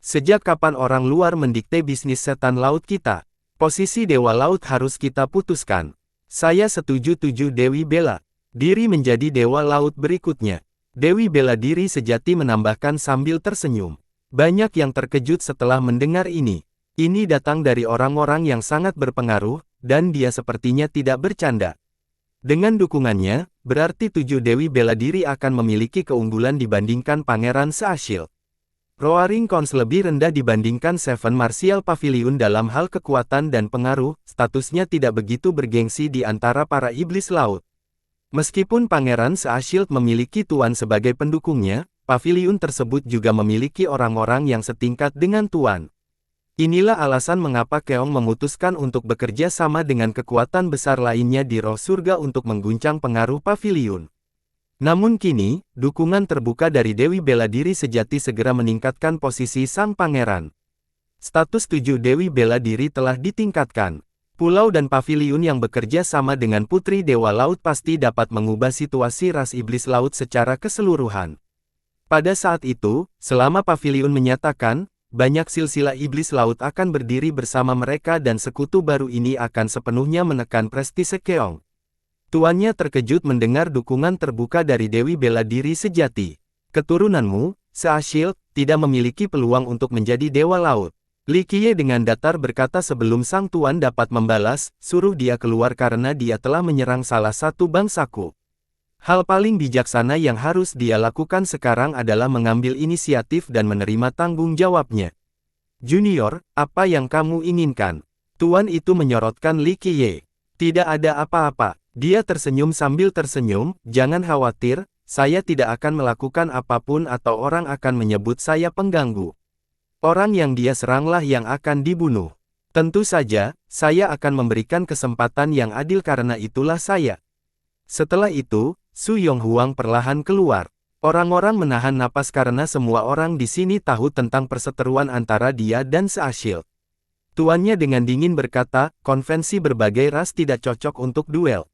Sejak kapan orang luar mendikte bisnis setan laut kita? Posisi Dewa Laut harus kita putuskan. Saya setuju 7 Dewi Bela Diri menjadi Dewa Laut berikutnya. Dewi Bela Diri sejati menambahkan sambil tersenyum. Banyak yang terkejut setelah mendengar ini. Ini datang dari orang-orang yang sangat berpengaruh, dan dia sepertinya tidak bercanda. Dengan dukungannya, berarti 7 Dewi Bela Diri akan memiliki keunggulan dibandingkan Pangeran Seashield. Roaring Cons lebih rendah dibandingkan Seven Martial Pavilion dalam hal kekuatan dan pengaruh, statusnya tidak begitu bergengsi di antara para iblis laut. Meskipun Pangeran Seashield memiliki Tuan sebagai pendukungnya, pavilion tersebut juga memiliki orang-orang yang setingkat dengan Tuan. Inilah alasan mengapa Keong memutuskan untuk bekerja sama dengan kekuatan besar lainnya di Roh Surga untuk mengguncang pengaruh pavilion. Namun kini, dukungan terbuka dari Dewi Bela Diri sejati segera meningkatkan posisi sang pangeran. Status 7 Dewi Bela Diri telah ditingkatkan. Pulau dan pavilion yang bekerja sama dengan Putri Dewa Laut pasti dapat mengubah situasi ras iblis laut secara keseluruhan. Pada saat itu, selama pavilion menyatakan, banyak silsilah iblis laut akan berdiri bersama mereka dan sekutu baru ini akan sepenuhnya menekan prestise Keong. Tuannya terkejut mendengar dukungan terbuka dari Dewi Bela Diri sejati. Keturunanmu, Seashield, tidak memiliki peluang untuk menjadi Dewa Laut. Li Qiye dengan datar berkata sebelum sang tuan dapat membalas, suruh dia keluar karena dia telah menyerang salah satu bangsaku. Hal paling bijaksana yang harus dia lakukan sekarang adalah mengambil inisiatif dan menerima tanggung jawabnya. Junior, apa yang kamu inginkan? Tuan itu menyorotkan Li Qiye. Tidak ada apa-apa. Dia tersenyum sambil tersenyum, jangan khawatir, saya tidak akan melakukan apapun atau orang akan menyebut saya pengganggu. Orang yang dia seranglah yang akan dibunuh. Tentu saja, saya akan memberikan kesempatan yang adil karena itulah saya. Setelah itu, Su Yonghuang perlahan keluar. Orang-orang menahan napas karena semua orang di sini tahu tentang perseteruan antara dia dan Seashield. Tuannya dengan dingin berkata, konvensi berbagai ras tidak cocok untuk duel.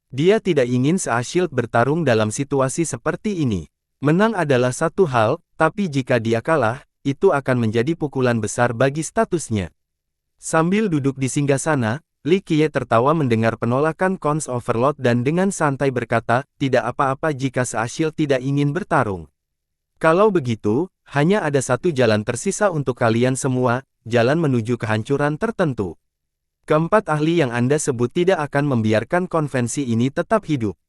Dia tidak ingin Seashield bertarung dalam situasi seperti ini. Menang adalah satu hal, tapi jika dia kalah, itu akan menjadi pukulan besar bagi statusnya. Sambil duduk di singgasana, Li Qiye tertawa mendengar penolakan Cons Overlord dan dengan santai berkata, tidak apa-apa jika Seashield tidak ingin bertarung. Kalau begitu, hanya ada satu jalan tersisa untuk kalian semua, jalan menuju kehancuran tertentu. Keempat ahli yang Anda sebut tidak akan membiarkan konvensi ini tetap hidup.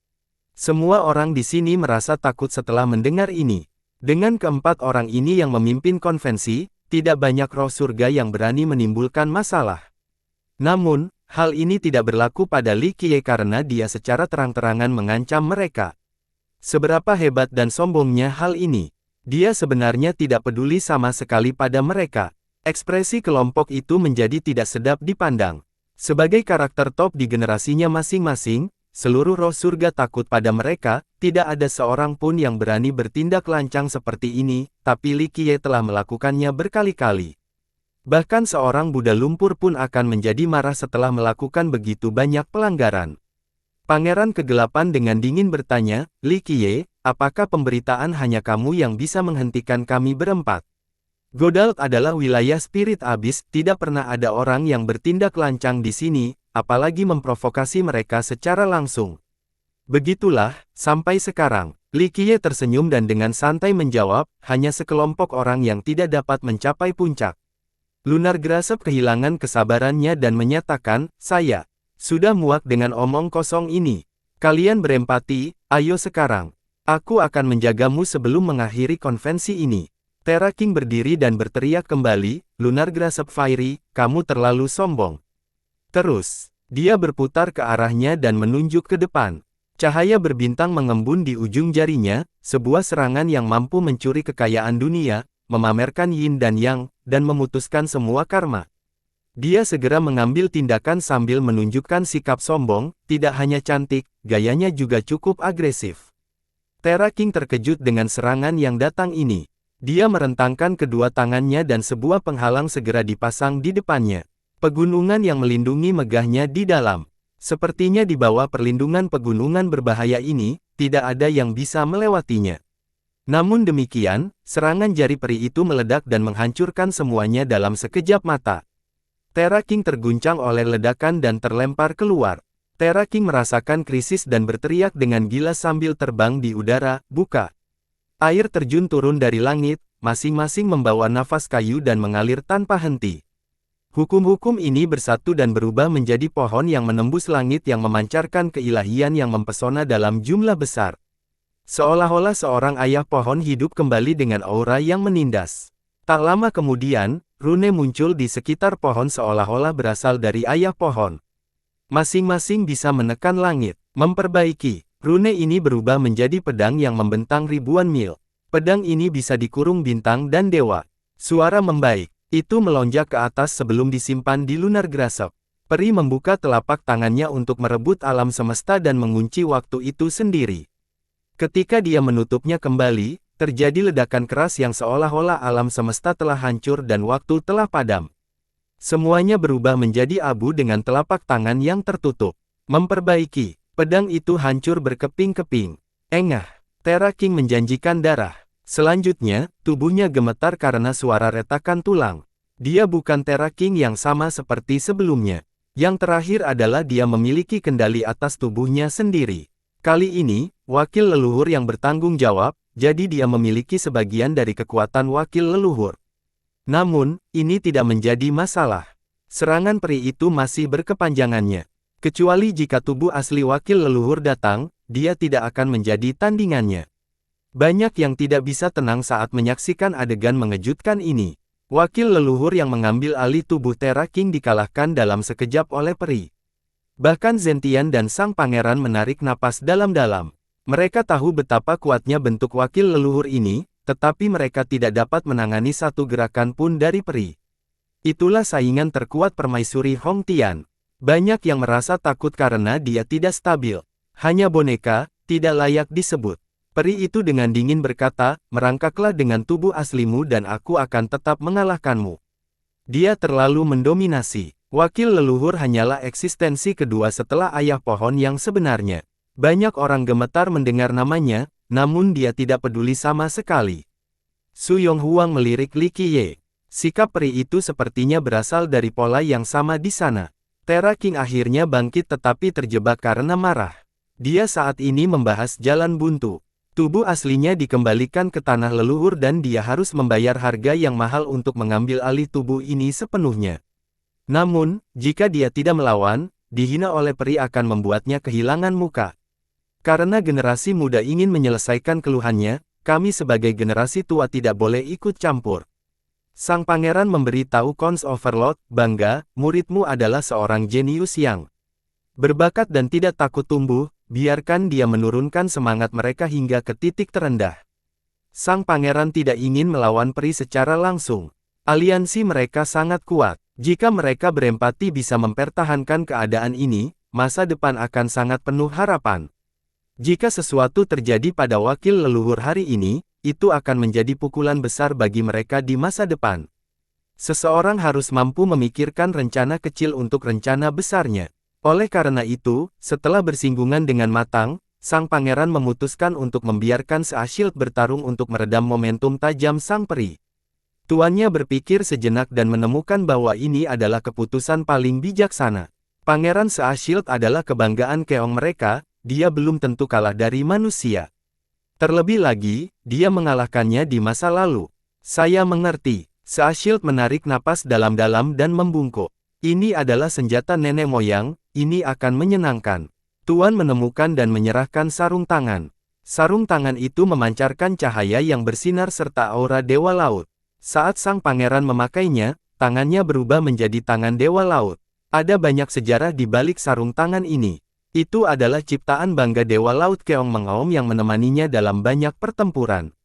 Semua orang di sini merasa takut setelah mendengar ini. Dengan keempat orang ini yang memimpin konvensi, tidak banyak roh surga yang berani menimbulkan masalah. Namun, hal ini tidak berlaku pada Li Qiye karena dia secara terang-terangan mengancam mereka. Seberapa hebat dan sombongnya hal ini? Dia sebenarnya tidak peduli sama sekali pada mereka. Ekspresi kelompok itu menjadi tidak sedap dipandang. Sebagai karakter top di generasinya masing-masing, seluruh roh surga takut pada mereka, tidak ada seorang pun yang berani bertindak lancang seperti ini, tapi Li Qiye telah melakukannya berkali-kali. Bahkan seorang Buddha lumpur pun akan menjadi marah setelah melakukan begitu banyak pelanggaran. Pangeran Kegelapan dengan dingin bertanya, Li Qiye, apakah pemberitaan hanya kamu yang bisa menghentikan kami berempat? Godald adalah wilayah spirit abis, tidak pernah ada orang yang bertindak lancang di sini, apalagi memprovokasi mereka secara langsung. Begitulah, sampai sekarang, Li Qiye tersenyum dan dengan santai menjawab, hanya sekelompok orang yang tidak dapat mencapai puncak. Lunar Grasp kehilangan kesabarannya dan menyatakan, saya sudah muak dengan omong kosong ini. Kalian berempati, ayo sekarang. Aku akan menjagamu sebelum mengakhiri konvensi ini. Terra King berdiri dan berteriak kembali, Lunar Grasp Fiery, kamu terlalu sombong. Terus, dia berputar ke arahnya dan menunjuk ke depan. Cahaya berbintang mengembun di ujung jarinya, sebuah serangan yang mampu mencuri kekayaan dunia, memamerkan yin dan yang, dan memutuskan semua karma. Dia segera mengambil tindakan sambil menunjukkan sikap sombong, tidak hanya cantik, gayanya juga cukup agresif. Terra King terkejut dengan serangan yang datang ini. Dia merentangkan kedua tangannya dan sebuah penghalang segera dipasang di depannya. Pegunungan yang melindungi megahnya di dalam. Sepertinya di bawah perlindungan pegunungan berbahaya ini, tidak ada yang bisa melewatinya. Namun demikian, serangan jari peri itu meledak dan menghancurkan semuanya dalam sekejap mata. Terra King terguncang oleh ledakan dan terlempar keluar. Terra King merasakan krisis dan berteriak dengan gila sambil terbang di udara, buka. Air terjun turun dari langit, masing-masing membawa nafas kayu dan mengalir tanpa henti. Hukum-hukum ini bersatu dan berubah menjadi pohon yang menembus langit yang memancarkan keilahian yang mempesona dalam jumlah besar. Seolah-olah seorang ayah pohon hidup kembali dengan aura yang menindas. Tak lama kemudian, rune muncul di sekitar pohon seolah-olah berasal dari ayah pohon. Masing-masing bisa menekan langit, memperbaiki. Rune ini berubah menjadi pedang yang membentang ribuan mil. Pedang ini bisa dikurung bintang dan dewa. Suara membaik. Itu melonjak ke atas sebelum disimpan di lunar grasp. Peri membuka telapak tangannya untuk merebut alam semesta dan mengunci waktu itu sendiri. Ketika dia menutupnya kembali, terjadi ledakan keras yang seolah-olah alam semesta telah hancur dan waktu telah padam. Semuanya berubah menjadi abu dengan telapak tangan yang tertutup. Memperbaiki, pedang itu hancur berkeping-keping. Engah, Terra King menjanjikan darah. Selanjutnya, tubuhnya gemetar karena suara retakan tulang. Dia bukan Terra King yang sama seperti sebelumnya. Yang terakhir adalah dia memiliki kendali atas tubuhnya sendiri. Kali ini, wakil leluhur yang bertanggung jawab, jadi dia memiliki sebagian dari kekuatan wakil leluhur. Namun, ini tidak menjadi masalah. Serangan peri itu masih berkepanjangannya. Kecuali jika tubuh asli wakil leluhur datang, dia tidak akan menjadi tandingannya. Banyak yang tidak bisa tenang saat menyaksikan adegan mengejutkan ini. Wakil leluhur yang mengambil alih tubuh Terra King dikalahkan dalam sekejap oleh peri. Bahkan Zentian dan sang pangeran menarik napas dalam-dalam. Mereka tahu betapa kuatnya bentuk wakil leluhur ini, tetapi mereka tidak dapat menangani satu gerakan pun dari peri. Itulah saingan terkuat permaisuri Hong Tian. Banyak yang merasa takut karena dia tidak stabil. Hanya boneka, tidak layak disebut. Peri itu dengan dingin berkata, merangkaklah dengan tubuh aslimu dan aku akan tetap mengalahkanmu. Dia terlalu mendominasi. Wakil leluhur hanyalah eksistensi kedua setelah ayah pohon yang sebenarnya. Banyak orang gemetar mendengar namanya, namun dia tidak peduli sama sekali. Su Yonghuang melirik Li Qiye. Sikap peri itu sepertinya berasal dari pola yang sama di sana. Terra King akhirnya bangkit tetapi terjebak karena marah. Dia saat ini membahas jalan buntu. Tubuh aslinya dikembalikan ke tanah leluhur dan dia harus membayar harga yang mahal untuk mengambil alih tubuh ini sepenuhnya. Namun, jika dia tidak melawan, dihina oleh peri akan membuatnya kehilangan muka. Karena generasi muda ingin menyelesaikan keluhannya, kami sebagai generasi tua tidak boleh ikut campur. Sang pangeran memberitahu Cons Overlord, bangga, muridmu adalah seorang jenius yang berbakat dan tidak takut tumbuh. Biarkan dia menurunkan semangat mereka hingga ke titik terendah. Sang pangeran tidak ingin melawan peri secara langsung. Aliansi mereka sangat kuat. Jika mereka berempati bisa mempertahankan keadaan ini, masa depan akan sangat penuh harapan. Jika sesuatu terjadi pada wakil leluhur hari ini, itu akan menjadi pukulan besar bagi mereka di masa depan. Seseorang harus mampu memikirkan rencana kecil untuk rencana besarnya. Oleh karena itu, setelah bersinggungan dengan matang, sang pangeran memutuskan untuk membiarkan Seashield bertarung untuk meredam momentum tajam sang peri. Tuannya berpikir sejenak dan menemukan bahwa ini adalah keputusan paling bijaksana. Pangeran Seashield adalah kebanggaan keong mereka, dia belum tentu kalah dari manusia. Terlebih lagi, dia mengalahkannya di masa lalu. Saya mengerti. Seashield menarik napas dalam-dalam dan membungkuk. Ini adalah senjata nenek moyang, ini akan menyenangkan. Tuan menemukan dan menyerahkan sarung tangan. Sarung tangan itu memancarkan cahaya yang bersinar serta aura dewa laut. Saat sang pangeran memakainya, tangannya berubah menjadi tangan dewa laut. Ada banyak sejarah di balik sarung tangan ini. Itu adalah ciptaan bangga dewa laut Keong Mengaum yang menemaninya dalam banyak pertempuran.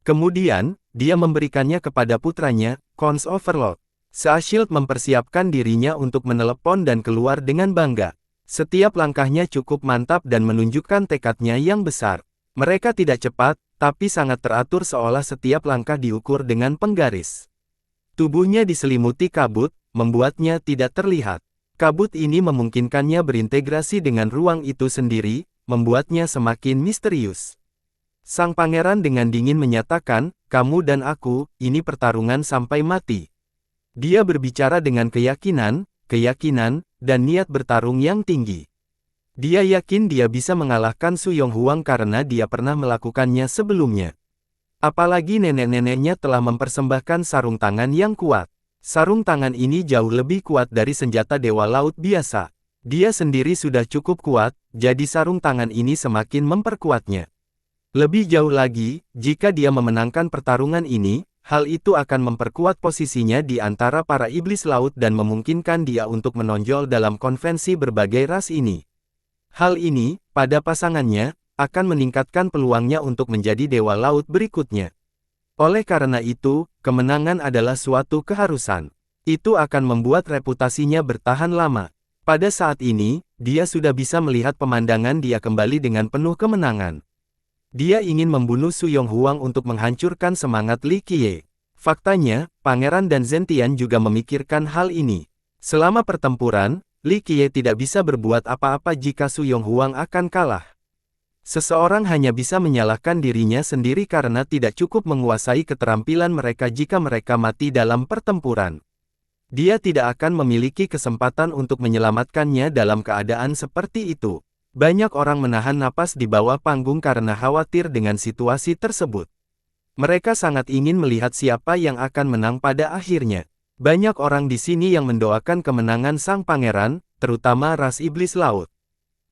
Kemudian, dia memberikannya kepada putranya, Cons Overlord. Seashield mempersiapkan dirinya untuk menelepon dan keluar dengan bangga. Setiap langkahnya cukup mantap dan menunjukkan tekadnya yang besar. Mereka tidak cepat, tapi sangat teratur seolah setiap langkah diukur dengan penggaris. Tubuhnya diselimuti kabut, membuatnya tidak terlihat. Kabut ini memungkinkannya berintegrasi dengan ruang itu sendiri, membuatnya semakin misterius. Sang pangeran dengan dingin menyatakan, kamu dan aku, ini pertarungan sampai mati. Dia berbicara dengan keyakinan, dan niat bertarung yang tinggi. Dia yakin dia bisa mengalahkan Su Yonghuang karena dia pernah melakukannya sebelumnya. Apalagi nenek-neneknya telah mempersembahkan sarung tangan yang kuat. Sarung tangan ini jauh lebih kuat dari senjata Dewa Laut biasa. Dia sendiri sudah cukup kuat, jadi sarung tangan ini semakin memperkuatnya. Lebih jauh lagi, jika dia memenangkan pertarungan ini, hal itu akan memperkuat posisinya di antara para iblis laut dan memungkinkan dia untuk menonjol dalam konvensi berbagai ras ini. Hal ini, pada pasangannya, akan meningkatkan peluangnya untuk menjadi Dewa Laut berikutnya. Oleh karena itu, kemenangan adalah suatu keharusan. Itu akan membuat reputasinya bertahan lama. Pada saat ini, dia sudah bisa melihat pemandangan dia kembali dengan penuh kemenangan. Dia ingin membunuh Su Yonghuang untuk menghancurkan semangat Li Qiye. Faktanya, Pangeran dan Zentian juga memikirkan hal ini. Selama pertempuran, Li Qiye tidak bisa berbuat apa-apa jika Su Yonghuang akan kalah. Seseorang hanya bisa menyalahkan dirinya sendiri karena tidak cukup menguasai keterampilan mereka jika mereka mati dalam pertempuran. Dia tidak akan memiliki kesempatan untuk menyelamatkannya dalam keadaan seperti itu. Banyak orang menahan napas di bawah panggung karena khawatir dengan situasi tersebut. Mereka sangat ingin melihat siapa yang akan menang pada akhirnya. Banyak orang di sini yang mendoakan kemenangan sang pangeran, terutama ras iblis laut.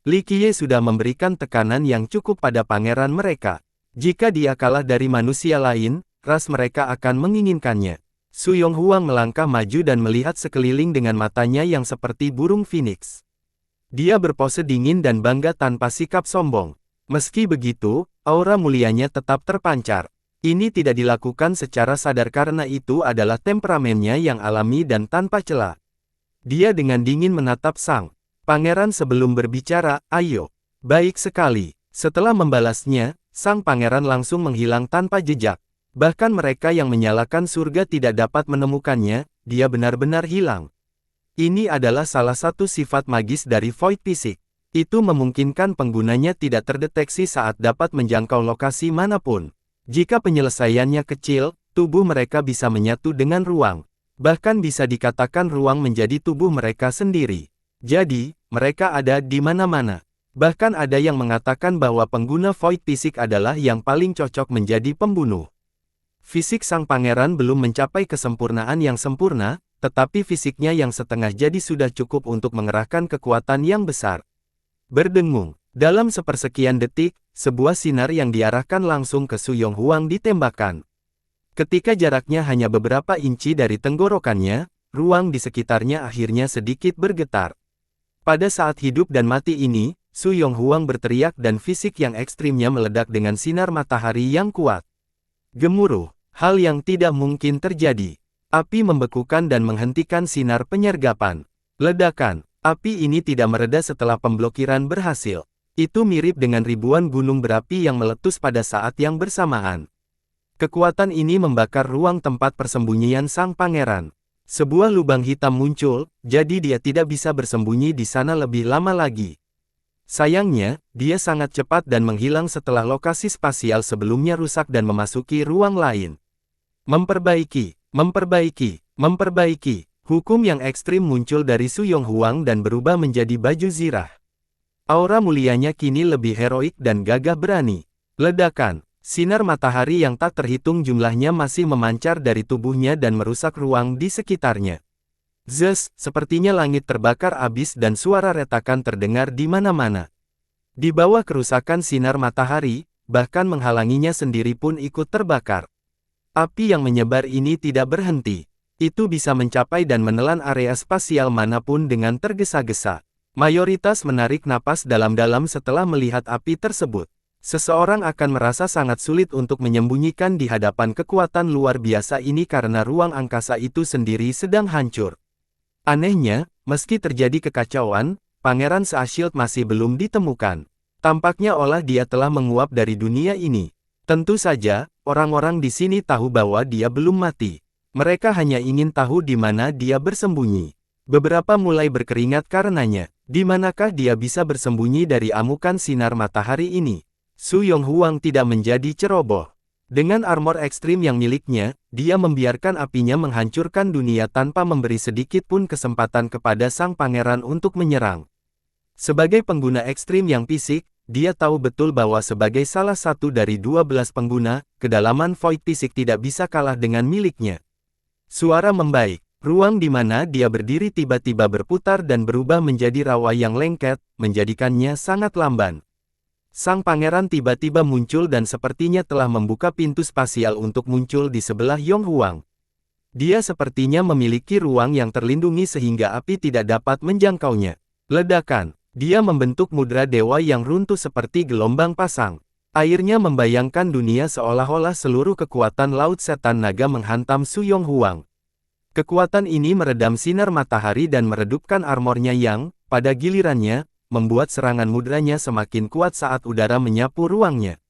Li Qiye sudah memberikan tekanan yang cukup pada pangeran mereka. Jika dia kalah dari manusia lain, ras mereka akan menginginkannya. Su Yonghuang melangkah maju dan melihat sekeliling dengan matanya yang seperti burung phoenix. Dia berpose dingin dan bangga tanpa sikap sombong. Meski begitu, aura mulianya tetap terpancar. Ini tidak dilakukan secara sadar karena itu adalah temperamennya yang alami dan tanpa celah. Dia dengan dingin menatap sang pangeran sebelum berbicara, "Ayo." "Baik sekali." Setelah membalasnya, sang pangeran langsung menghilang tanpa jejak. Bahkan mereka yang menyalakan surga tidak dapat menemukannya, dia benar-benar hilang. Ini adalah salah satu sifat magis dari Void Physics. Itu memungkinkan penggunanya tidak terdeteksi saat dapat menjangkau lokasi manapun. Jika penyelesaiannya kecil, tubuh mereka bisa menyatu dengan ruang. Bahkan bisa dikatakan ruang menjadi tubuh mereka sendiri. Jadi, mereka ada di mana-mana. Bahkan ada yang mengatakan bahwa pengguna Void Physics adalah yang paling cocok menjadi pembunuh. Fisik sang pangeran belum mencapai kesempurnaan yang sempurna, tetapi fisiknya yang setengah jadi sudah cukup untuk mengerahkan kekuatan yang besar. Berdengung. Dalam sepersekian detik, sebuah sinar yang diarahkan langsung ke Su Yonghuang ditembakkan. Ketika jaraknya hanya beberapa inci dari tenggorokannya, ruang di sekitarnya akhirnya sedikit bergetar. Pada saat hidup dan mati ini, Su Yonghuang berteriak dan fisik yang ekstrimnya meledak dengan sinar matahari yang kuat. Gemuruh, hal yang tidak mungkin terjadi. Api membekukan dan menghentikan sinar penyergapan. Ledakan, api ini tidak mereda setelah pemblokiran berhasil. Itu mirip dengan ribuan gunung berapi yang meletus pada saat yang bersamaan. Kekuatan ini membakar ruang tempat persembunyian sang pangeran. Sebuah lubang hitam muncul, jadi dia tidak bisa bersembunyi di sana lebih lama lagi. Sayangnya, dia sangat cepat dan menghilang setelah lokasi spasial sebelumnya rusak dan memasuki ruang lain. Memperbaiki. Hukum yang ekstrim muncul dari Su Yonghuang dan berubah menjadi baju zirah. Aura mulianya kini lebih heroik dan gagah berani. Ledakan. Sinar matahari yang tak terhitung jumlahnya masih memancar dari tubuhnya dan merusak ruang di sekitarnya. Zzz, sepertinya langit terbakar abis dan suara retakan terdengar di mana-mana. Di bawah kerusakan sinar matahari, bahkan menghalanginya sendiri pun ikut terbakar. Api yang menyebar ini tidak berhenti. Itu bisa mencapai dan menelan area spasial manapun dengan tergesa-gesa. Mayoritas menarik napas dalam-dalam setelah melihat api tersebut. Seseorang akan merasa sangat sulit untuk menyembunyikan di hadapan kekuatan luar biasa ini karena ruang angkasa itu sendiri sedang hancur. Anehnya, meski terjadi kekacauan, Pangeran Seashield masih belum ditemukan. Tampaknya olah dia telah menguap dari dunia ini. Tentu saja, orang-orang di sini tahu bahwa dia belum mati. Mereka hanya ingin tahu di mana dia bersembunyi. Beberapa mulai berkeringat karenanya. Di manakah dia bisa bersembunyi dari amukan sinar matahari ini? Su Yonghuang tidak menjadi ceroboh. Dengan armor ekstrim yang miliknya, dia membiarkan apinya menghancurkan dunia tanpa memberi sedikit pun kesempatan kepada sang pangeran untuk menyerang. Sebagai pengguna ekstrim yang fisik, dia tahu betul bahwa sebagai salah satu dari 12 pengguna, kedalaman Void Physics tidak bisa kalah dengan miliknya. Suara membaik. Ruang di mana dia berdiri tiba-tiba berputar dan berubah menjadi rawa yang lengket, menjadikannya sangat lamban. Sang pangeran tiba-tiba muncul dan sepertinya telah membuka pintu spasial untuk muncul di sebelah Yong Huang. Dia sepertinya memiliki ruang yang terlindungi sehingga api tidak dapat menjangkaunya. Ledakan. Dia membentuk mudra dewa yang runtuh seperti gelombang pasang. Airnya membayangkan dunia seolah-olah seluruh kekuatan laut setan naga menghantam Su Yong Huang. Kekuatan ini meredam sinar matahari dan meredupkan armornya yang, pada gilirannya, membuat serangan mudranya semakin kuat saat udara menyapu ruangnya.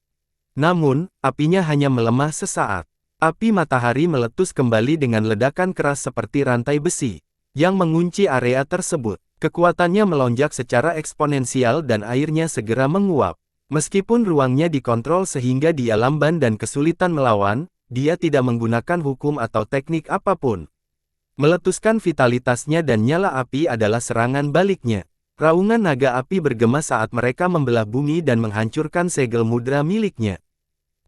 Namun, apinya hanya melemah sesaat. Api matahari meletus kembali dengan ledakan keras seperti rantai besi, yang mengunci area tersebut. Kekuatannya melonjak secara eksponensial dan airnya segera menguap. Meskipun ruangnya dikontrol sehingga dia lamban dan kesulitan melawan, dia tidak menggunakan hukum atau teknik apapun. Meletuskan vitalitasnya dan nyala api adalah serangan baliknya. Raungan naga api bergema saat mereka membelah bumi dan menghancurkan segel mudra miliknya.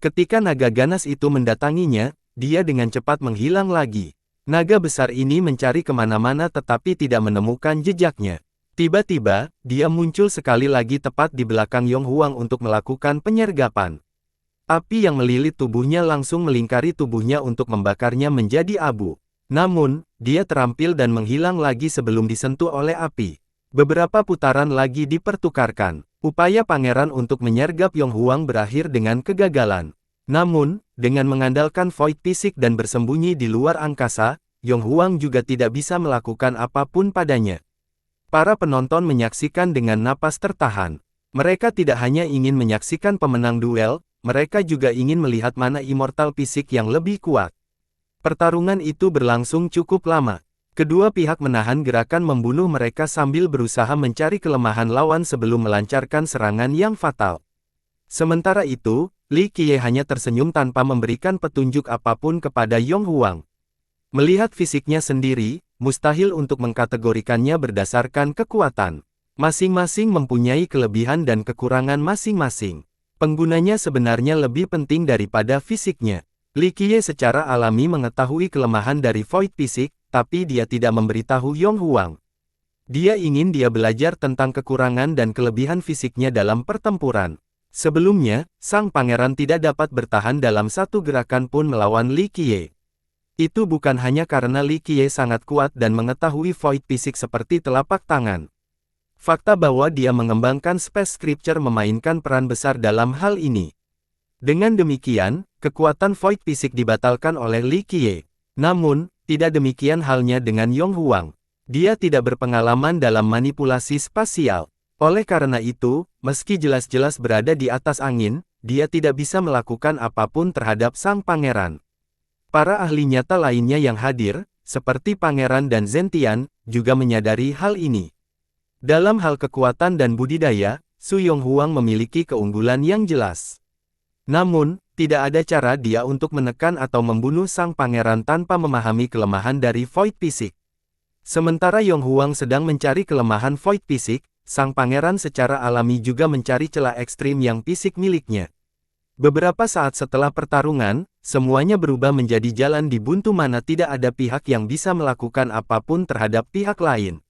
Ketika naga ganas itu mendatanginya, dia dengan cepat menghilang lagi. Naga besar ini mencari kemana-mana tetapi tidak menemukan jejaknya. Tiba-tiba, dia muncul sekali lagi tepat di belakang Yong Huang untuk melakukan penyergapan. Api yang melilit tubuhnya langsung melingkari tubuhnya untuk membakarnya menjadi abu. Namun, dia terampil dan menghilang lagi sebelum disentuh oleh api. Beberapa putaran lagi dipertukarkan. Upaya pangeran untuk menyergap Yong Huang berakhir dengan kegagalan. Namun, dengan mengandalkan void fisik dan bersembunyi di luar angkasa, Yong Huang juga tidak bisa melakukan apapun padanya. Para penonton menyaksikan dengan napas tertahan. Mereka tidak hanya ingin menyaksikan pemenang duel, mereka juga ingin melihat mana immortal fisik yang lebih kuat. Pertarungan itu berlangsung cukup lama. Kedua pihak menahan gerakan membunuh mereka sambil berusaha mencari kelemahan lawan sebelum melancarkan serangan yang fatal. Sementara itu, Li Qiye hanya tersenyum tanpa memberikan petunjuk apapun kepada Yong Huang. Melihat fisiknya sendiri, mustahil untuk mengkategorikannya berdasarkan kekuatan. Masing-masing mempunyai kelebihan dan kekurangan masing-masing. Penggunanya sebenarnya lebih penting daripada fisiknya. Li Qiye secara alami mengetahui kelemahan dari void fisik, tapi dia tidak memberitahu Yong Huang. Dia ingin dia belajar tentang kekurangan dan kelebihan fisiknya dalam pertempuran. Sebelumnya, sang pangeran tidak dapat bertahan dalam satu gerakan pun melawan Li Qiye. Itu bukan hanya karena Li Qiye sangat kuat dan mengetahui void fisik seperti telapak tangan. Fakta bahwa dia mengembangkan Space Scripture memainkan peran besar dalam hal ini. Dengan demikian, kekuatan void fisik dibatalkan oleh Li Qiye. Namun, tidak demikian halnya dengan Yong Huang. Dia tidak berpengalaman dalam manipulasi spasial. Oleh karena itu, meski jelas-jelas berada di atas angin, dia tidak bisa melakukan apapun terhadap sang pangeran. Para ahli nyata lainnya yang hadir, seperti pangeran dan Zentian, juga menyadari hal ini. Dalam hal kekuatan dan budidaya, Su Yong Huang memiliki keunggulan yang jelas. Namun, tidak ada cara dia untuk menekan atau membunuh sang pangeran tanpa memahami kelemahan dari void fisik. Sementara Yong Huang sedang mencari kelemahan void fisik, sang pangeran secara alami juga mencari celah ekstrim yang fisik miliknya. Beberapa saat setelah pertarungan, semuanya berubah menjadi jalan di buntu mana tidak ada pihak yang bisa melakukan apapun terhadap pihak lain.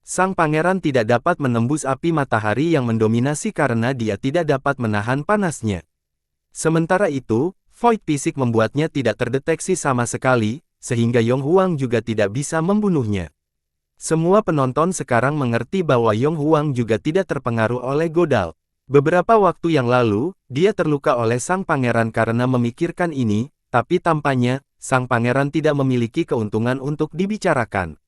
Sang pangeran tidak dapat menembus api matahari yang mendominasi karena dia tidak dapat menahan panasnya. Sementara itu, void fisik membuatnya tidak terdeteksi sama sekali, sehingga Yong Huang juga tidak bisa membunuhnya. Semua penonton sekarang mengerti bahwa Yong Huang juga tidak terpengaruh oleh Godal. Beberapa waktu yang lalu, dia terluka oleh sang pangeran karena memikirkan ini, tapi tampaknya, sang pangeran tidak memiliki keuntungan untuk dibicarakan.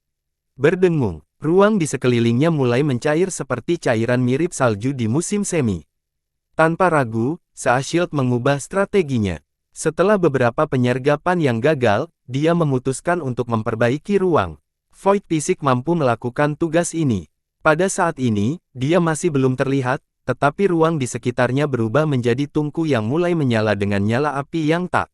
Berdengung, ruang di sekelilingnya mulai mencair seperti cairan mirip salju di musim semi. Tanpa ragu, Saashield mengubah strateginya. Setelah beberapa penyergapan yang gagal, dia memutuskan untuk memperbaiki ruang. Void fisik mampu melakukan tugas ini. Pada saat ini, dia masih belum terlihat, tetapi ruang di sekitarnya berubah menjadi tungku yang mulai menyala dengan nyala api yang tak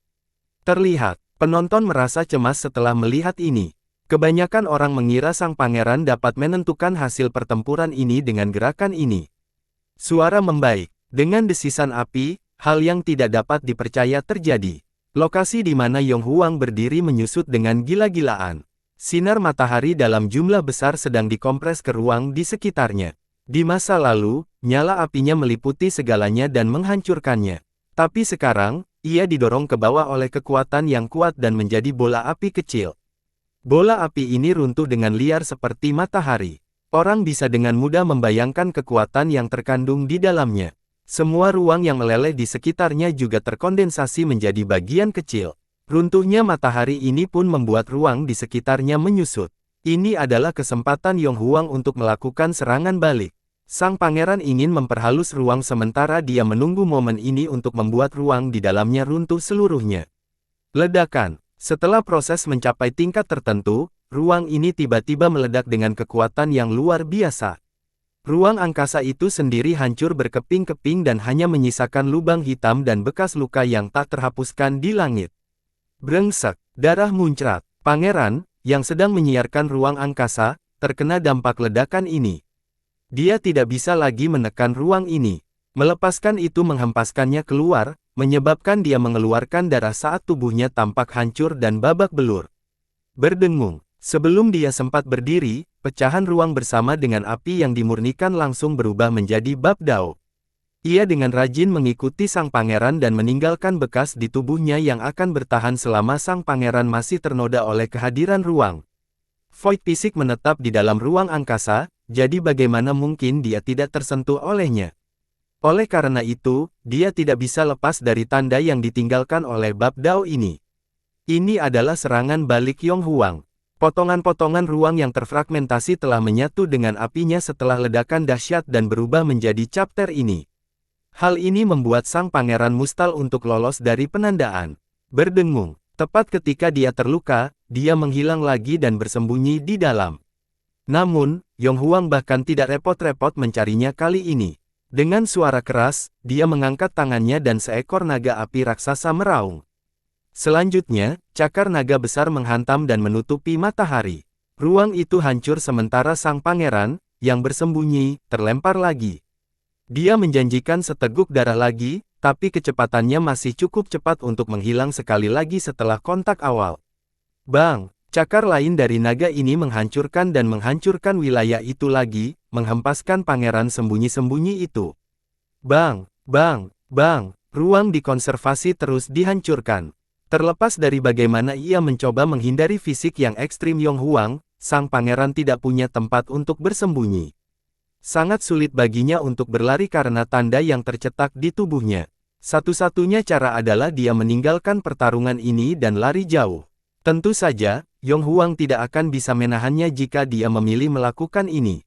terlihat. Penonton merasa cemas setelah melihat ini. Kebanyakan orang mengira sang pangeran dapat menentukan hasil pertempuran ini dengan gerakan ini. Suara membaik. Dengan desisan api, hal yang tidak dapat dipercaya terjadi. Lokasi di mana Yong Huang berdiri menyusut dengan gila-gilaan. Sinar matahari dalam jumlah besar sedang dikompres ke ruang di sekitarnya. Di masa lalu, nyala apinya meliputi segalanya dan menghancurkannya. Tapi sekarang, ia didorong ke bawah oleh kekuatan yang kuat dan menjadi bola api kecil. Bola api ini runtuh dengan liar seperti matahari. Orang bisa dengan mudah membayangkan kekuatan yang terkandung di dalamnya. Semua ruang yang meleleh di sekitarnya juga terkondensasi menjadi bagian kecil. Runtuhnya matahari ini pun membuat ruang di sekitarnya menyusut. Ini adalah kesempatan Yong Huang untuk melakukan serangan balik. Sang pangeran ingin memperhalus ruang sementara dia menunggu momen ini untuk membuat ruang di dalamnya runtuh seluruhnya. Ledakan. Setelah proses mencapai tingkat tertentu, ruang ini tiba-tiba meledak dengan kekuatan yang luar biasa. Ruang angkasa itu sendiri hancur berkeping-keping dan hanya menyisakan lubang hitam dan bekas luka yang tak terhapuskan di langit. Brengsek, darah muncrat. Pangeran, yang sedang menyiarkan ruang angkasa, terkena dampak ledakan ini. Dia tidak bisa lagi menekan ruang ini. Melepaskan itu menghempaskannya keluar, menyebabkan dia mengeluarkan darah saat tubuhnya tampak hancur dan babak belur. Berdengung. Sebelum dia sempat berdiri, pecahan ruang bersama dengan api yang dimurnikan langsung berubah menjadi bab dao. Ia dengan rajin mengikuti sang pangeran dan meninggalkan bekas di tubuhnya yang akan bertahan selama sang pangeran masih ternoda oleh kehadiran ruang. Void fisik menetap di dalam ruang angkasa, jadi bagaimana mungkin dia tidak tersentuh olehnya. Oleh karena itu, dia tidak bisa lepas dari tanda yang ditinggalkan oleh bab dao ini. Ini adalah serangan balik Yong Huang. Potongan-potongan ruang yang terfragmentasi telah menyatu dengan apinya setelah ledakan dahsyat dan berubah menjadi chapter ini. Hal ini membuat sang pangeran mustal untuk lolos dari penandaan. Berdengung, tepat ketika dia terluka, dia menghilang lagi dan bersembunyi di dalam. Namun, Yong Huang bahkan tidak repot-repot mencarinya kali ini. Dengan suara keras, dia mengangkat tangannya dan seekor naga api raksasa meraung. Selanjutnya, cakar naga besar menghantam dan menutupi matahari. Ruang itu hancur sementara sang pangeran, yang bersembunyi, terlempar lagi. Dia menjanjikan seteguk darah lagi, tapi kecepatannya masih cukup cepat untuk menghilang sekali lagi setelah kontak awal. Bang! Cakar lain dari naga ini menghancurkan dan wilayah itu lagi, menghempaskan pangeran sembunyi-sembunyi itu. Bang! Bang! Bang! Ruang dikonservasi terus dihancurkan. Terlepas dari bagaimana ia mencoba menghindari fisik yang ekstrim Yong Huang, sang pangeran tidak punya tempat untuk bersembunyi. Sangat sulit baginya untuk berlari karena tanda yang tercetak di tubuhnya. Satu-satunya cara adalah dia meninggalkan pertarungan ini dan lari jauh. Tentu saja, Yong Huang tidak akan bisa menahannya jika dia memilih melakukan ini.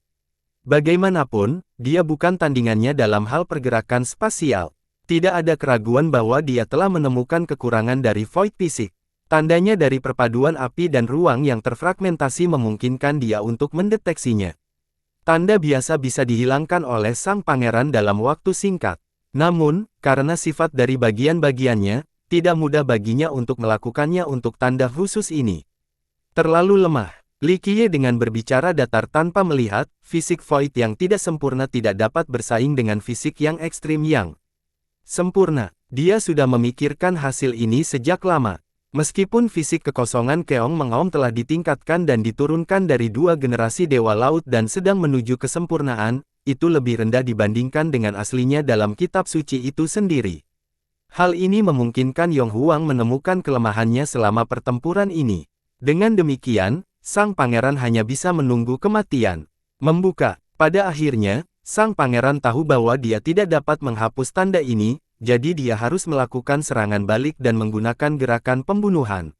Bagaimanapun, dia bukan tandingannya dalam hal pergerakan spasial. Tidak ada keraguan bahwa dia telah menemukan kekurangan dari void fisik. Tandanya dari perpaduan api dan ruang yang terfragmentasi memungkinkan dia untuk mendeteksinya. Tanda biasa bisa dihilangkan oleh sang pangeran dalam waktu singkat. Namun, karena sifat dari bagian-bagiannya, tidak mudah baginya untuk melakukannya untuk tanda khusus ini. Terlalu lemah. Li Qiye dengan berbicara datar tanpa melihat, fisik void yang tidak sempurna tidak dapat bersaing dengan fisik yang ekstrim yang sempurna. Dia sudah memikirkan hasil ini sejak lama. Meskipun fisik kekosongan Keong Mengaum telah ditingkatkan dan diturunkan dari 2 generasi Dewa Laut dan sedang menuju kesempurnaan, itu lebih rendah dibandingkan dengan aslinya dalam kitab suci itu sendiri. Hal ini memungkinkan Yong Huang menemukan kelemahannya selama pertempuran ini. Dengan demikian, sang pangeran hanya bisa menunggu kematian. Membuka. Pada akhirnya, sang pangeran tahu bahwa dia tidak dapat menghapus tanda ini, jadi dia harus melakukan serangan balik dan menggunakan gerakan pembunuhan.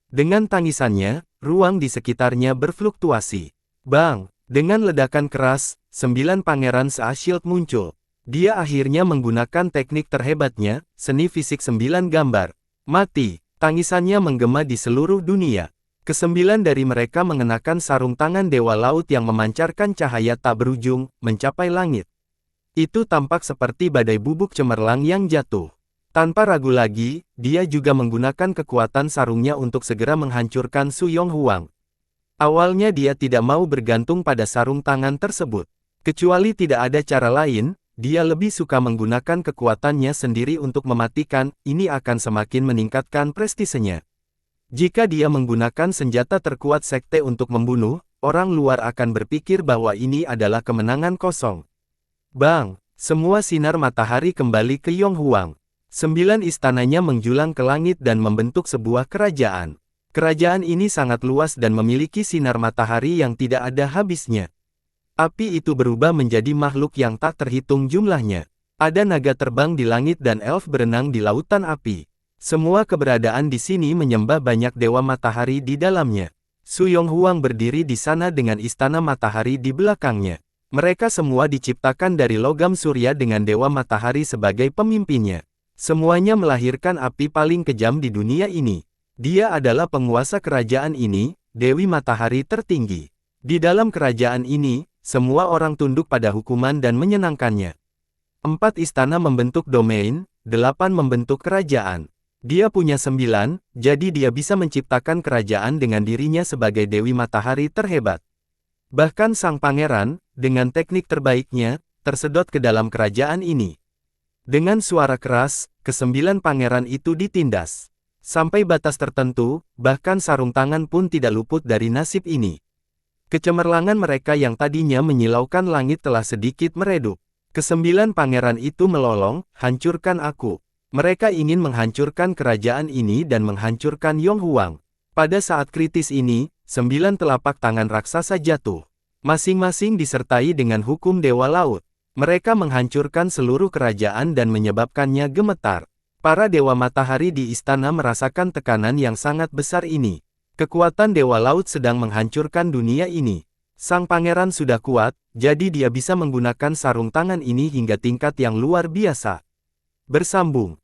Dengan tangisannya, ruang di sekitarnya berfluktuasi. Bang! Dengan ledakan keras, 9 pangeran Se-Shield muncul. Dia akhirnya menggunakan teknik terhebatnya, seni fisik 9 gambar. Mati! Tangisannya menggema di seluruh dunia. Ke-9 dari mereka mengenakan sarung tangan Dewa Laut yang memancarkan cahaya tak berujung, mencapai langit. Itu tampak seperti badai bubuk cemerlang yang jatuh. Tanpa ragu lagi, dia juga menggunakan kekuatan sarungnya untuk segera menghancurkan Su Yong Huang. Awalnya dia tidak mau bergantung pada sarung tangan tersebut. Kecuali tidak ada cara lain, dia lebih suka menggunakan kekuatannya sendiri untuk mematikan, ini akan semakin meningkatkan prestisenya. Jika dia menggunakan senjata terkuat sekte untuk membunuh, orang luar akan berpikir bahwa ini adalah kemenangan kosong. Bang! Semua sinar matahari kembali ke Yonghuang. 9 istananya menjulang ke langit dan membentuk sebuah kerajaan. Kerajaan ini sangat luas dan memiliki sinar matahari yang tidak ada habisnya. Api itu berubah menjadi makhluk yang tak terhitung jumlahnya. Ada naga terbang di langit dan elf berenang di lautan api. Semua keberadaan di sini menyembah banyak dewa matahari di dalamnya. Su Yonghuang berdiri di sana dengan istana matahari di belakangnya. Mereka semua diciptakan dari logam surya dengan dewa matahari sebagai pemimpinnya. Semuanya melahirkan api paling kejam di dunia ini. Dia adalah penguasa kerajaan ini, Dewi Matahari tertinggi. Di dalam kerajaan ini, semua orang tunduk pada hukuman dan menyenangkannya. 4 istana membentuk domain, 8 membentuk kerajaan. Dia punya 9, jadi dia bisa menciptakan kerajaan dengan dirinya sebagai Dewi Matahari terhebat. Bahkan sang pangeran, dengan teknik terbaiknya, tersedot ke dalam kerajaan ini. Dengan suara keras, ke-9 pangeran itu ditindas. Sampai batas tertentu, bahkan sarung tangan pun tidak luput dari nasib ini. Kecemerlangan mereka yang tadinya menyilaukan langit telah sedikit meredup. Ke-9 pangeran itu melolong, hancurkan aku. Mereka ingin menghancurkan kerajaan ini dan menghancurkan Yonghuang. Pada saat kritis ini, 9 telapak tangan raksasa jatuh. Masing-masing disertai dengan hukum Dewa Laut. Mereka menghancurkan seluruh kerajaan dan menyebabkannya gemetar. Para Dewa Matahari di istana merasakan tekanan yang sangat besar ini. Kekuatan Dewa Laut sedang menghancurkan dunia ini. Sang pangeran sudah kuat, jadi dia bisa menggunakan sarung tangan ini hingga tingkat yang luar biasa. Bersambung.